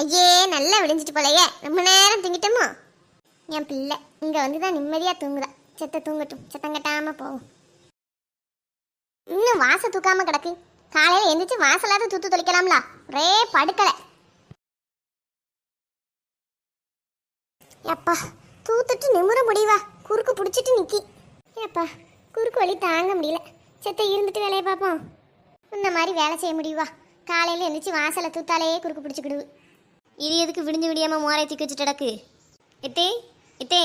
ஐயே நல்லா விடிஞ்சிட்டு போலையே, ரொம்ப நேரம் தூங்கிட்டோமோ. என் பிள்ளை இங்க வந்துதான் நிம்மதியா தூங்குதா. செத்த தூங்கட்டும், சத்தம் கட்டாம போகும். இன்னும் வாச தூக்காம கிடக்கு. காலையில எந்திரிச்சு வாசலாவது தூத்து தொளிக்கலாம்ல. ஒரே படுக்கலை. அப்பா தூத்துட்டு நிமிர முடிவா, குறுக்கு பிடிச்சிட்டு நிக்கி. ஏப்பா குறுக்கு வலி தாங்க முடியல. செத்த இருந்துட்டு வேலையை பார்ப்போம். இந்த மாதிரி வேலை செய்ய முடியுவா? காலையில் எழுந்திரிச்சு வாசலை தூத்தாலே குறுக்கு பிடிச்சிக்கிடுவு. இது எதுக்கு விடிஞ்சு விடியாமல் மோரை தூக்கி வச்சுட்டு கிடக்கு? எத்தே எத்தே,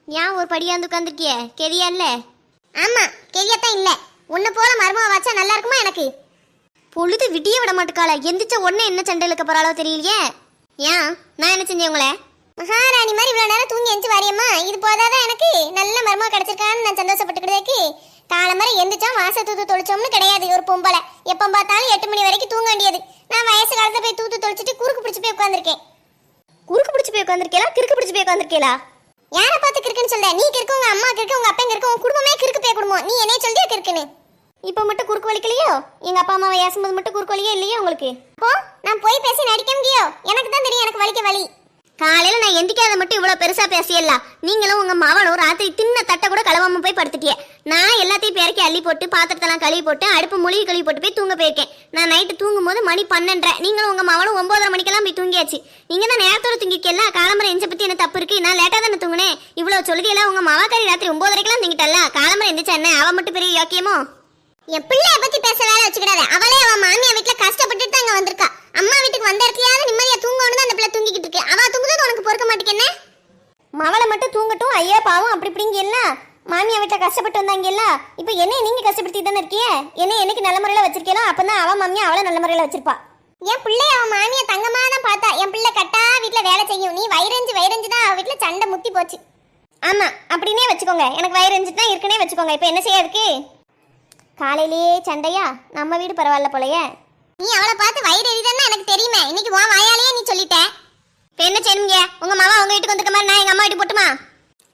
ஏன் ஒரு படியாந்து உட்காந்துருக்கிய? கெதியா இல்லை? ஆமாம் கெதியாத்தான் இல்லை. உன்னை போல மருமக வச்சா நல்லா இருக்குமா எனக்கு? பொழுது விடிய விட மாட்டுக்காள. எந்திரிச்ச உடனே என்ன சண்டை இழுக்க போறாளோ தெரியலையே. ஏன் நான் என்ன செஞ்சேன் உங்களை? மகாராணி மாதிரி இவ்வளோ நேரம் தூங்கி எந்திச்சு வாரியம்மா. இது போதாதான் எனக்கு? நல்ல மருமக கிடைச்சிருக்கான்னு நான் சந்தோஷப்பட்டுக்கிட்டதுக்கு காலம்பரை எந்திரிச்சா வாச தூத்து தொளிச்சோம்னு கிடையாது. ஒரு பொம்பளை எப்போ பார்த்தாலும் 8 மணி வரைக்கும் தூங்க வேண்டியது. நான் வயசு காலத்தில் போய் தூத்து தொளிச்சிட்டு குறுக்கு பிடிச்சி போய் உட்காந்துருக்கேன். குறுக்கு பிடிச்சி போய் உட்காந்துருக்கேளா? கிறுக்கு பிடிச்சி போய் உட்காந்துருக்கேளா? யாரை பார்த்து கிறுக்குன்னு சொல்ற? நீ கிறுக்கு, உங்க அம்மா கிறுக்கு, உங்க அப்பா கிறுக்கு, உங்க குடும்பமே கிறுக்கு போய் குடும்பம். நீ என்னைய சொல்லியா கிறுக்குன்னு? இப்போ மட்டும் குறுக்கு வலிக்கலையோ? எங்க அப்பா அம்மாவை ஏசும்போது மட்டும் குறுக்கு வலியே இல்லையோ உங்களுக்கு? அப்போ நான் போய் பேசி நடிக்க முடியோ? எனக்கு தான் தெரியும் எனக்கு வலிக்க வலி. காலையில் நான் எந்திக்காத மட்டும் இவ்வளோ பெருசாக பேசியல்ல. நீங்களும் உங்கள் மவனும் ராத்திரி தின்ன தட்டை கூட கழுவாமல் போய் படுத்துட்டியே. நான் எல்லாத்தையும் பேரக்கி அள்ளி போட்டு பாத்திரத்தெல்லாம் கழுவி போட்டு அடுப்பு மொழிகி கழுவி போட்டு போய் தூங்க போயிருக்கேன். நான் நைட்டு தூங்கும் போது மணி 12:30. நீங்களும் உங்கள் மவனும் 9:30 மணிக்கெல்லாம் போய் தூங்கியாச்சு. நீங்கள் தான் நேரத்தோட தூங்கிக்கல. காலம்பரை எஞ்ச பற்றி என்ன தப்பு இருக்குது? நான் லேட்டாக தானே தூங்கினேன். இவ்வளோ சொல்லுதியெல்லாம் உங்கள் மவாக்காரி ராத்திரி 9:30க்கெல்லாம் தூங்கிட்டல்ல. காலம்பரை எந்திரிச்சா என்ன? அவன் மட்டும் பெரிய யோக்கியமோ? என் பிள்ளைய பற்றி பேச வேலை வச்சுக்கிடாத. அவளே அவன் மாமியா வீட்டில் கஷ்டப்பட்டுட்டு தான் அங்கே வந்திருக்கா. அம்மா வீட்டுக்கு வந்த இடத்துலயாவது நிம்மதியா தூங்கணும் தான் அந்த பிள்ளை தூங்கிக்கிட்டு இருக்கு. அவ தூங்குறது உனக்கு பொறுக்க மாட்டேங்கன்னு? மவளை மட்டும் தூங்கட்டும், ஐயா பாவம் அப்படி இப்படிங்க எல்லாம் மாமியா வீட்டில் கஷ்டப்பட்டு வந்தாங்க எல்லாம். இப்போ என்ன நீங்க கஷ்டப்படுத்தி தானே இருக்கிய? என்ன என்னைக்கு நல்ல முறையில் வச்சிருக்கீங்களோ அப்பதான் அவன் மாமியா அவளை நல்ல முறையில் வச்சிருப்பா. என் பிள்ளை அவன் மாமியா தங்கமா தான் பார்த்தா. என் பிள்ளை கட்டா வீட்டில் வேலை செய்யும். நீ வயிறஞ்சு தான் அவ வீட்டில் சண்டை முத்தி போச்சு. ஆமா அப்படின்னே வச்சுக்கோங்க. எனக்கு வயிறஞ்சு தான் இருக்குன்னே வச்சுக்கோங்க. இப்போ என்ன செய்ய இருக்கு? காலையிலேயே சண்டையா? நம்ம வீடு பரவாயில்ல போலயே. நீ அவளை பார்த்து வயிறு எரியுதுன்னு எனக்கு தெரியுமே. இன்னைக்கு உன் வாயாலேயே நீ சொல்லிட்ட. இப்போ என்ன செய்யுங்க? உங்க மாமா உங்க வீட்டுக்கு வந்துருக்க மாதிரி நான் எங்க அம்மா வீட்டுக்கு போட்டுமா?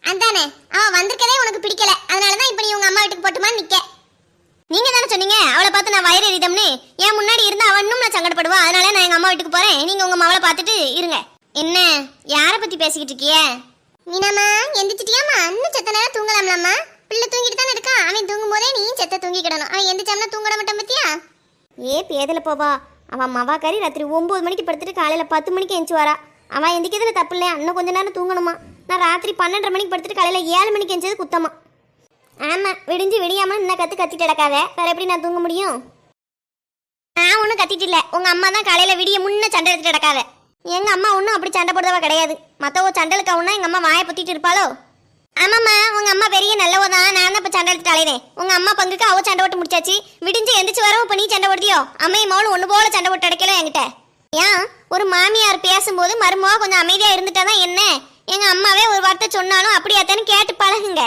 அதானே, அவன் வந்திருக்கதே உனக்கு பிடிக்கல. அதனாலதான் இப்போ நீ உங்க அம்மா வீட்டுக்கு போட்டுமான்னு நிக்க. நீங்க தானே சொன்னீங்க அவளை பார்த்து நான் வயிறு எரியுதம்னு. என் முன்னாடி இருந்தா அவன் இன்னும் நான் சங்கடப்படுவா. அதனால நான் எங்க அம்மா வீட்டுக்கு போறேன். நீங்க உங்க மாவளை பார்த்துட்டு இருங்க. என்ன யாரை பத்தி பேசிக்கிட்டு இருக்கிய? மீனாமா எந்திரிச்சிட்டியாமா? இன்னும் செத்த நேரம் தூங்கலாம்லாமா? பிள்ளை தூங்கிட்டு தானே இருக்கான். அவன் தூங்கும் போதே நீ செத்த தூங்கிக்கிடணும். அவன் எந்திரிச்சாம்னா தூங்கிட மாட்டான் பத்தியா? ஏ பேதல போவா. அவன் மவாக்காரி ராத்திரி 9 மணிக்கு படுத்துட்டு காலையில் 10 மணிக்கு எந்திச்சு வரா. அவன் எந்திக்கிறதுல தப்பு இல்லையா? இன்னும் கொஞ்ச நேரம் தூங்கணுமா? நான் ராத்திரி 12:30 மணிக்கு படுத்துட்டு காலையில் 7 மணிக்கு எந்திச்சது குத்தமா? ஆமாம் விடிஞ்சு விடியாமல் இன்னும் கத்திட்டு கிடக்காத. வேற எப்படி நான் தூங்க முடியும்? நான் ஒன்றும் கத்திட்டு இல்லை. உங்கள் அம்மா தான் காலையில் விடிய முன்ன சண்டை எடுத்துட்டு கிடக்காத. எங்கள் அம்மா ஒன்றும் அப்படி சண்டை போடுறவா கிடையாது. மற்றவோ சண்டைக்கு அவனா எங்கள் அம்மா வாயை பற்றிட்டு இருப்பாளோ? ஆமாம்மா உங்க அம்மா பெரிய நல்லவோ தான். நான் தான் இப்போ சண்டை எடுத்துட்டு அலையிறேன். உங்க அம்மா பங்குக்கு அவ சண்டை போட்டு முடிச்சாச்சு. விடிஞ்சு எந்திரிச்சு வரவும் இப்போ நீ சண்டை போடுதியோ? அம்மையும் மவளும் ஒன்று போல சண்டை போட்டு அடைக்கல என்கிட்ட. ஏன் ஒரு மாமியார் பேசும்போது மருமவா கொஞ்சம் அமைதியா இருந்துட்டாதான் என்ன? எங்க அம்மாவே ஒரு வார்த்தை சொன்னாலும் அப்படியாத்தானு கேட்டு பழகுங்க.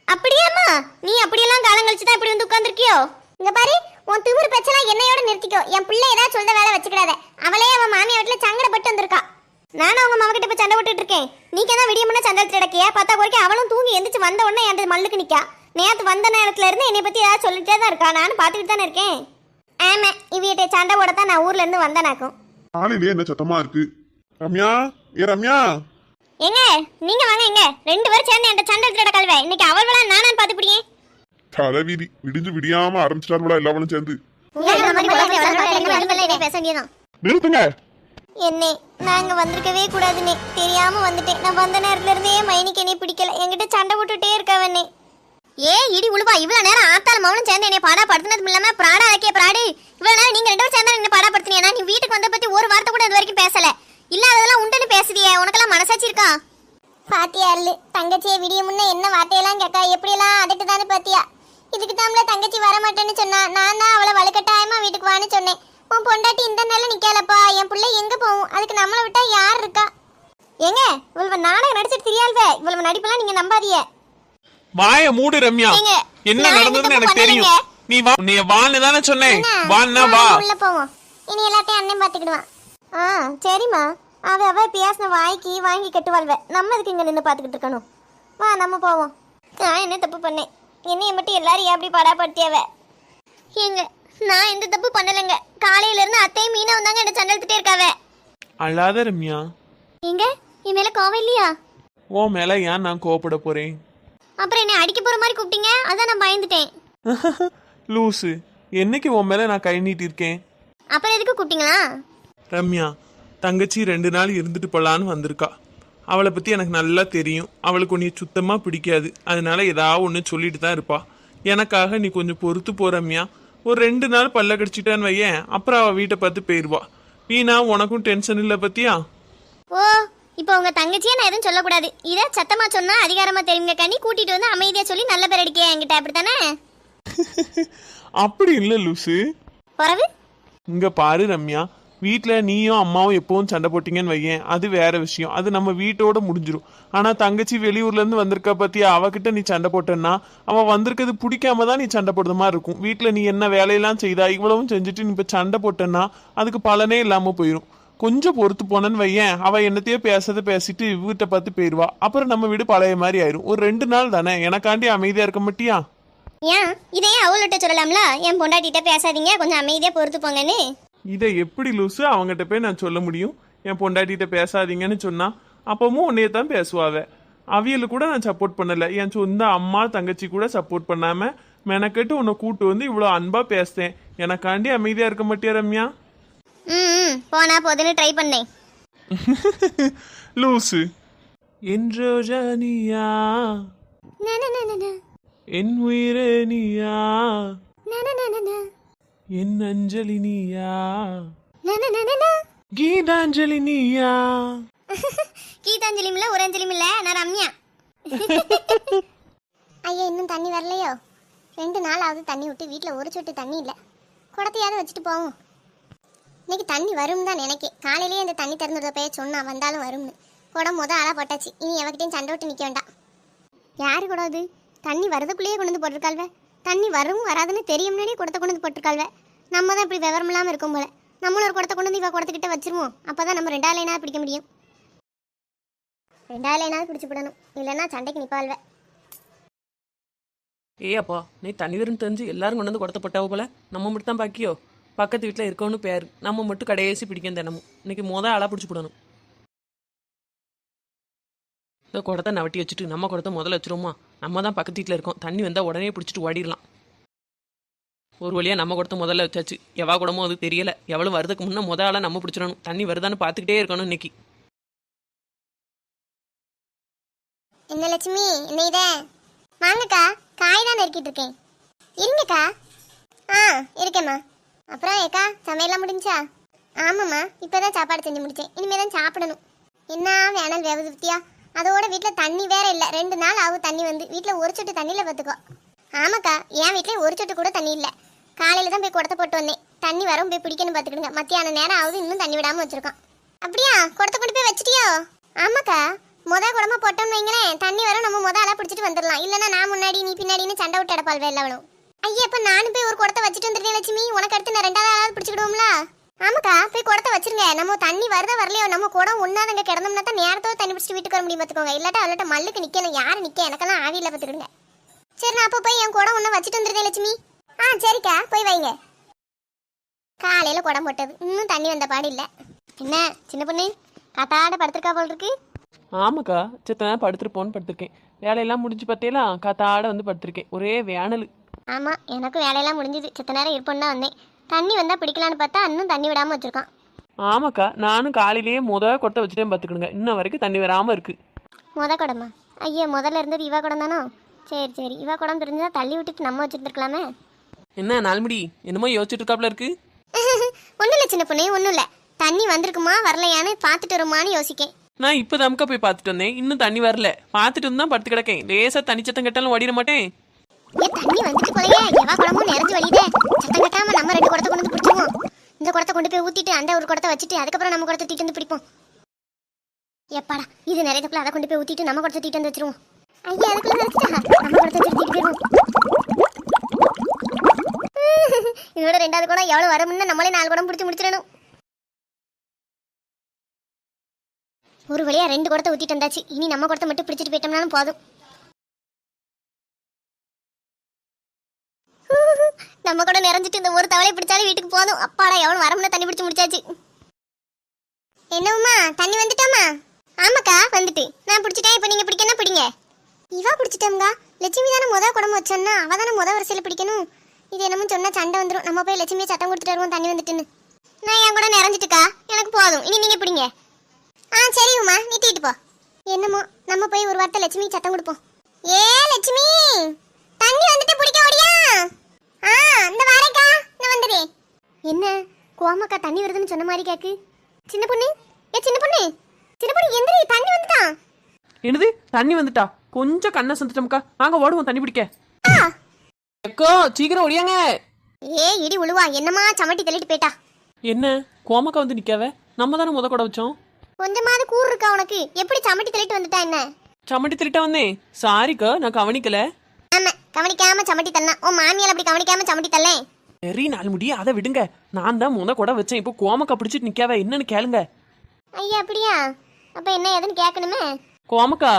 அப்படியாம்மா? நீ அப்படியெல்லாம் காலம் கழிச்சு தான் இப்படி வந்து உட்காந்துருக்கியோ? இங்க பாரு, உன் திமிரு பிரச்சனை என்னையோட நிறுத்திக்கோ. என் பிள்ளை ஏதாவது சொல்ற வேலை வச்சுக்கிடாத. அவளே அவன் மாமியா வீட்டுல சங்கடப்பட்டு வந்திருக்கா. நானும் அவங்க மாவக்கிட்ட இப்போ சண்டை போட்டுட்டு இருக்கேன். நீங்க தான் விடிய முன்னா சண்டை கிடக்கியா? பார்த்தா குறைக்க அவளும் தூங்கி எந்திரிச்சு வந்த உடனே என் மல்லுக்கு நிக்கா. நேற்று வந்த நேரத்துல இருந்து என்னை பத்தி ஏதாவது சொல்லிட்டே தான் இருக்கா. நானும் பார்த்துக்கிட்டு தானே இருக்கேன். ஆமா இவகிட்ட சண்டை போடத்தான் நான் ஊர்ல இருந்து வந்தனாக்கும். காலையிலே என்ன சத்தமா இருக்கு? ரம்யா, ஏ ரம்யா. எங்க நீங்க வாங்க. எங்க 2 பேரும் சேர்ந்து என்கிட்ட சண்டை எடுத்துட கல்வே. இன்னைக்கு அவள் விழா நானும் பார்த்து பிடிங்க. தலைவீதி விடிஞ்சு விடியாம ஆரம்பிச்சிட்டாருடா எல்லாவளும் சேர்ந்து. நிறுத்துங்க. என்னே நாங்க வந்திருக்கவே கூடாதுன்னே தெரியாம வந்துட்டேன். நான் வந்த நேரத்துல இருந்தே மைனிக்கு என்னை பிடிக்கல. என்கிட்ட சண்டை போட்டுட்டே இருக்கவனே. ஏ இடி உழுவா, இவ்வளவு நேரம் ஆத்தாள் மௌனம் சேர்ந்து என்னை பாடா படுத்தினதும் இல்லாம பிராடா ஆக்கிய பிராடு. இவ்வளவு நேரம் நீங்க 2 பேரும் சேர்ந்தா என்ன பாடா படுத்தினா? நீ வீட்டுக்கு வந்த பத்தி ஒரு வார்த்தை கூட இது வரைக்கும் பேசல. இல்லாததெல்லாம் உண்டுன்னு பேசுறியே. உனக்கெல்லாம் மனசாட்சி இருக்கா? பாத்தியா இல்ல தங்கச்சியை விடிய முன்ன என்ன வார்த்தையெல்லாம் கேட்கா? எப்படியெல்லாம் அதட்டு தானே பாத்தியா? இதுக்கு தாம்ல தங்கச்சி வரமாட்டேன்னு சொன்னா. நான் தான் அவளை வலுக்கட்டாயமா வீட்டுக்கு வான்னு சொன்னேன். உன் பொண்டாட்டி இந்த நாள் நிக்கலப்பா. என் பிள்ளை எங்க போகும்? அதுக்கு நம்மளை விட்டா யார் இருக்கா? ஏங்க இவ்வளவு நாடகம் நடிச்சிட்டு தெரியாதுவே. இவ்வளவு நடிப்பெல்லாம் நீங்க நம்பாதீங்க. வாய மூடு ரம்யா. என்ன நடந்ததுன்னு எனக்கு தெரியும். நீ வா. நீ வான்னு தானே சொன்னேன். வான்னா வா. உள்ள போவோம். இனி எல்லாத்தையும் அண்ணன் பாத்துக்கிடுவான். சரிம்மா. அவ பேசின வாய்க்கு வாங்கி கட்டுவாள்வ. நம்ம இதுக்கு இங்க நின்று பாத்துக்கிட்டு இருக்கணும். வா நம்ம போவோம். நான் என்ன தப்பு பண்ணேன்? என்னைய மட்டும் எல்லாரும் எப்படி பாடாப்படுத்தியாவ? ஏங்க நான் எந்த தப்பு பண்ணலைங்க. காலையில இருந்து அத்தையும் மீனா வந்தாங்க என்ன சண்டை எடுத்துட்டே இருக்காவ. அழாத ரம்யா. ஏங்க என் மேல கோவம் இல்லையா? உன் மேல ஏன் நான் கோவப்பட போறேன்? அப்புறம் என்ன அடிக்க போற மாதிரி கூப்பிட்டீங்க, அதான் நான் பயந்துட்டேன். லூசு, என்னைக்கு உன் மேல நான் கை நீட்டிருக்கேன்? அப்புறம் எதுக்கு கூப்பிட்டீங்களா? ரம்யா, தங்கச்சி 2 நாள் இருந்துட்டு போலான்னு வந்திருக்கா. அவளை பத்தி எனக்கு நல்லா தெரியும். அவளுக்கு உன்னை சுத்தமா பிடிக்காது. அதனால ஏதாவது ஒன்று சொல்லிட்டு தான் இருப்பா. எனக்காக நீ கொஞ்சம் பொறுத்து போ ரம்யா. ஒரு 2 நாள் பல்ல கடிச்சிட்டான்னு வையேன், அப்புறம் அவள் வீட்டை பார்த்து போயிடுவா. வீணா உனக்கும் டென்ஷன் இல்லை பத்தியா? ஓ, இப்போ உங்க தங்கச்சியே நான் எதுவும் சொல்லக்கூடாது. இதை சத்தமா சொன்னா அதிகாரமா தெரியுங்க கண்ணி. கூட்டிட்டு வந்து அமைதியா சொல்லி நல்ல பேர் அடிக்க என்கிட்ட, அப்படித்தானே? அப்படி இல்லை லூசு. பரவு இங்க பாரு ரம்யா, வீட்டில் நீயும் அம்மாவும் எப்பவும் சண்டை போட்டீங்கன்னு வையேன், அது வேற விஷயம். அது நம்ம வீட்டோட முடிஞ்சிடும். ஆனா தங்கச்சி வெளியூர்ல இருந்து வந்திருக்கா பத்தியா, அவகிட்ட நீ சண்டை போட்டேன்னா அவ வந்திருக்கிறது பிடிக்காம தான் நீ சண்டை போடுற மாதிரி இருக்கும். வீட்டுல நீ என்ன வேலையெல்லாம் செய்தா இவ்வளவும் செஞ்சுட்டு நீ இப்ப சண்டை போட்டேன்னா அதுக்கு பலனே இல்லாம போயிடும். கொஞ்சம் பொறுத்து போனேன்னு வையேன், அவ என்னத்தையோ பேசிட்டு வீட்டை பார்த்து போயிடுவா. அப்புறம் நம்ம வீடு பழைய மாதிரி ஆயிரும். ஒரு 2 நாள் தானே, எனக்காண்டி அமைதியா இருக்க மாட்டியா? ஏன் இதையே அவள்கிட்ட சொல்லலாம்ல? என் பொண்டாட்டிட்ட பேசாதீங்க, கொஞ்சம் அமைதியா பொறுத்து போங்கன்னு. இதை எப்படி லூசு அவங்ககிட்ட போய் நான் சொல்ல முடியும்? என் பொண்டாட்டிகிட்ட பேசாதீங்கன்னு சொன்னா அப்பவும் உன்னைய தான் பேசுவாவ. அவியலு கூட நான் சப்போர்ட் பண்ணல. என் சொந்த அம்மா தங்கச்சி கூட சப்போர்ட் பண்ணாம மெனக்கெட்டு உன்னை கூட்டு வந்து இவ்வளோ அன்பா பேசுறேன். எனக்காண்டி அமைதியா இருக்க மாட்டியா ரம்யா? போனா போதுன்னு ட்ரை பண்ணேன். லூசு. என் ரோஜா நீயா, என் உயிரே நீயா, என் அஞ்சலி நீயா, கீதாஞ்சலி நீயா. கீதாஞ்சலியும் இல்ல, ஒரு அஞ்சலியும் இல்ல, நான் ரம்யா. ஐயா இன்னும் தண்ணி வரலையோ? 2 நாள் ஆகுது தண்ணி விட்டு. வீட்டில் ஒரு சொட்டு தண்ணி இல்லை. குடத்தையாவது வச்சுட்டு போவோம். இன்னைக்கு தண்ணி வரும் தான் நினைக்கேன். காலையிலேயே அந்த தண்ணி திறந்துடுற போய் சொன்னா வந்தாலும் வரும்னு. குடம் ஆளாக போட்டாச்சு. இனி எவகிட்டையும் சண்டை விட்டு நிற்க வேண்டாம். யாரு கூட அது? தண்ணி வரதுக்குள்ளேயே கொண்டு வந்து போட்டிருக்காள்வே. தண்ணி வரும் வராதுன்னு தெரியும்னே குடத்தை கொண்டு வந்து போட்டிருக்காள்வே. நம்ம தான் இப்படி விவரம் இல்லாமல் இருக்கும் போல. நம்மளும் ஒரு குடத்தை கொண்டு வந்து இவ குடத்துக்கிட்ட வச்சிருவோம். அப்போதான் நம்ம 2 லைனாவது பிடிக்க முடியும். 2 லைனாவது பிடிச்சி விடணும், இல்லைன்னா சண்டைக்கு நிற்பாள்வே. ஏப்பா நீ தண்ணி வரும் தெரிஞ்சு எல்லாரும் கொண்டு வந்து கொடுத்த போட்டாவோ போல. நம்ம மட்டும் தான் பாக்கியோ? பக்கத்து வீட்டில் இருக்கோன்னு பேர், நம்ம மட்டும் கடைசி பிடிக்கும் தினமும். இன்னைக்கு ஆளாக பிடிச்சி போடணும். இந்த குடத்தை நவட்டி வச்சுட்டு நம்ம குடத்தை முதல்ல வச்சிருவோமா? நம்ம தான் பக்கத்து வீட்டில் இருக்கோம். தண்ணி வந்தால் உடனே பிடிச்சிட்டு ஓடிடலாம். ஒரு வழியாக நம்ம குடத்தை முதல்ல வச்சாச்சு. எவா குடமோ அது தெரியல. எவ்வளோ வரதுக்கு முன்னே ஆளாக நம்ம பிடிச்சிடணும். தண்ணி வருதான்னு பார்த்துக்கிட்டே இருக்கணும் இன்னைக்கு. என்ன லட்சுமி, என்ன இதே? வாங்கக்கா, காய் தான் நறுக்கிட்டு இருக்கேன். இருங்கக்கா. இருக்கேம்மா. அப்புறம் ஏக்கா சமையலாம் முடிஞ்சா? ஆமாம்மா, இப்போதான் சாப்பாடு செஞ்சு முடிச்சேன். இனிமே தான் சாப்பிடணும். என்ன வேணால் வேவது வித்தியா? அதோட வீட்டில் தண்ணி வேற இல்லை. 2 நாள் ஆகும் தண்ணி வந்து. வீட்டில் ஒரு சொட்டு தண்ணியில் பார்த்துக்கோ. ஆமாக்கா, என் வீட்டில் ஒரு சொட்டு கூட தண்ணி இல்லை. காலையில் தான் போய் குடத்தை போட்டு வந்தேன். தண்ணி வரும் போய் பிடிக்கணும் பார்த்துக்கிடுங்க. மத்தியான நேரம் ஆகுது, இன்னும் தண்ணி விடாமல் வச்சிருக்கோம். அப்படியா? குடத்தை கொண்டு போய் வச்சிட்டியோ? ஆமாக்கா, குடமா போட்டோம்னு வைங்களேன், தண்ணி வரும், நம்ம ஆளாக பிடிச்சிட்டு வந்துடலாம். இல்லைன்னா நான் முன்னாடி நீ பின்னாடின்னு சண்டை விட்டு அடப்பாள் எல்லாவளும். ஐயா, இப்போ நானும் போய் ஒரு குடத்தை வச்சுட்டு வந்துருக்கேன் லட்சுமி. உனக்கு அடுத்து நான் 2வது ஆளாவது பிடிச்சிக்கிடுவோம்ல? ஆமாக்கா, போய் குடத்தை வச்சிருங்க. நம்ம தண்ணி வருதா வரலையோ, நம்ம குடம் ஒன்னாதங்க கிடந்தோம்னா தான் நேரத்தோட தண்ணி பிடிச்சிட்டு வீட்டுக்கு வர முடியும் பார்த்துக்கோங்க. இல்லாட்டா அவள்கிட்ட மல்லுக்கு நிற்கணும். யாரு நிற்க? எனக்கெல்லாம் ஆவியில் பார்த்துக்கிடுங்க. சரி, நான் அப்போ போய் என் குடம் ஒன்று வச்சுட்டு வந்துருக்கேன் லட்சுமி. சரிக்கா, போய் வைங்க. காலையில் குடம் போட்டது, இன்னும் தண்ணி வந்த பாடு இல்லை. என்ன சின்ன பொண்ணு காத்தாட படுத்திருக்கா போல் இருக்கு? ஆமாக்கா, சித்தனை படுத்துருப்போன்னு படுத்திருக்கேன். வேலையெல்லாம் முடிஞ்சு பார்த்தேலாம், காத்தாட வந்து படுத்திருக்கேன். ஒரே வேனல். ஆமாம், எனக்கும் வேலையெல்லாம் முடிஞ்சுது. சித்த நேரம் இருப்போன்னு தான் வந்தேன். தண்ணி வந்தால் பிடிக்கலான்னு பார்த்தா இன்னும் தண்ணி விடாமல் வச்சுருக்கான். ஆமாக்கா, நானும் காலையிலேயே குடத்தை வச்சுட்டே பார்த்துக்கிடுங்க. இன்ன வரைக்கும் தண்ணி வராமல் இருக்கு. குடமா? ஐயோ, முதல்ல இருந்தது இவா குடம் தானோ? சரி, இவா குடம் தெரிஞ்சா தள்ளி விட்டுட்டு நம்ம வச்சுருந்துருக்கலாமே. என்ன நாள்முடி என்னமோ யோசிச்சுட்டு இருக்காப்ல இருக்கு? ஒன்றும் இல்லை சின்ன பொண்ணு, ஒன்றும் இல்லை. தண்ணி வந்திருக்குமா வரலையான்னு பார்த்துட்டு வருமானு யோசிக்கேன். நான் இப்போ தமக்கா போய் பார்த்துட்டு வந்தேன். இன்னும் தண்ணி வரல. பார்த்துட்டு வந்து தான் படுத்து கிடக்கேன். லேசா தண்ணி சத்தம் கட்டாலும் ஓடிட மாட்டேன். தண்ணி வந்துட்டு போலையே, எவா குடமும் நிறைஞ்சு வழியுதே. சத்தம் கட்டாம நம்ம 2 குடத்தை கொண்டு வந்து பிடிச்சிருவோம். இந்த குடத்தை கொண்டு போய் ஊத்திட்டு அந்த ஒரு குடத்தை வச்சுட்டு அதுக்கப்புறம் நம்ம குடத்தை தூக்கிட்டு வந்து பிடிப்போம். எப்பாடா இது நிறையதுக்குள்ள அதை கொண்டு போய் ஊத்திட்டு நம்ம குடத்தை தூக்கிட்டு வந்து வச்சிருவோம். ஐயா, அதுக்குள்ள நினைச்சிட்டா நம்ம குடத்தை தூக்கிட்டு போயிடுவோம். இதோட 2வது குடம் எவ்வளவு வரும்னு நம்மளே 4 குடம் பிடிச்சி முடிச்சிடணும். ஒரு வழியா 2 குடத்தை ஊத்திட்டு வந்தாச்சு. இனி நம்ம குடத்தை மட்டும் பிடிச்சிட்டு போயிட்டோம்னாலும் போதும். நம்ம கூட நிறைஞ்சிட்டு இந்த ஒரு தவளை பிடிச்சாலும் வீட்டுக்கு போதும். அப்பாடா எவன் வரமுன்னா தண்ணி பிடிச்சு முடிச்சாச்சு. என்னவுமா தண்ணி வந்துட்டாமா? ஆமாக்கா வந்துட்டு. நான் பிடிச்சிட்டேன். இப்போ நீங்க பிடிக்கணும் பிடிங்க. இவா பிடிச்சிட்டோம்கா. லட்சுமி தானே முத குடம்பு வச்சோன்னா அவ தானே முத வரிசையில் பிடிக்கணும். இது என்னமோ சொன்னா சண்டை வந்துடும். நம்ம போய் லட்சுமியை சத்தம் கொடுத்துட்டு வருவோம் தண்ணி வந்துட்டுன்னு. நான் என் கூட நிறைஞ்சிட்டுக்கா, எனக்கு போதும். இனி நீங்க பிடிங்க. சரி உமா, நீ தீட்டு போ. என்னமோ நம்ம போய் ஒரு வார்த்தை லட்சுமிக்கு சத்தம் கொடுப்போம். ஏ லட்சுமி, தண்ணி வந்துட்டு பிடிக்க ஓடியா? இந்த வாரேக்கா, நான் வந்துடுறேன். என்ன கோமக்கா தண்ணி வருதுன்னு சொன்ன மாதிரி கேக்கு. சின்ன பொண்ணு, சின்ன பொண்ணு, சின்ன பொண்ணு எந்திரி, தண்ணி வந்துட்டான். என்னது தண்ணி வந்துட்டா? கொஞ்சம் கண்ணை சந்துட்டோம்க்கா, வாங்க ஓடுவோம் தண்ணி பிடிக்க. அக்கோ சீக்கிரம் ஒடியாங்க. இடி உழுவா, என்னமா சமட்டி தள்ளிட்டு போயிட்டா. என்ன கோமக்கா வந்து நிக்காவ? நம்ம தானே முத கூட வச்சோம். கொஞ்சமாவது கூறு இருக்கா உனக்கு? எப்படி சமட்டி தள்ளிட்டு வந்துட்டா என்ன? சமட்டி திருட்ட வந்தேன். சாரிக்கா, நான் கவனிக்கல. ஆமா, கவனிக்காம சமட்டி தள்ளா. உன் மாமியால் அப்படி கவனிக்காம சமட்டி தள்ளேன். சரி நாள் முடி, அதை விடுங்க. நான் தான் முத கூட வச்சேன். இப்போ கோமக்கா பிடிச்சிட்டு நிக்காவ, என்னன்னு கேளுங்க. ஐயா அப்படியா? அப்ப என்ன ஏதுன்னு கேட்கணுமே. கோமக்கா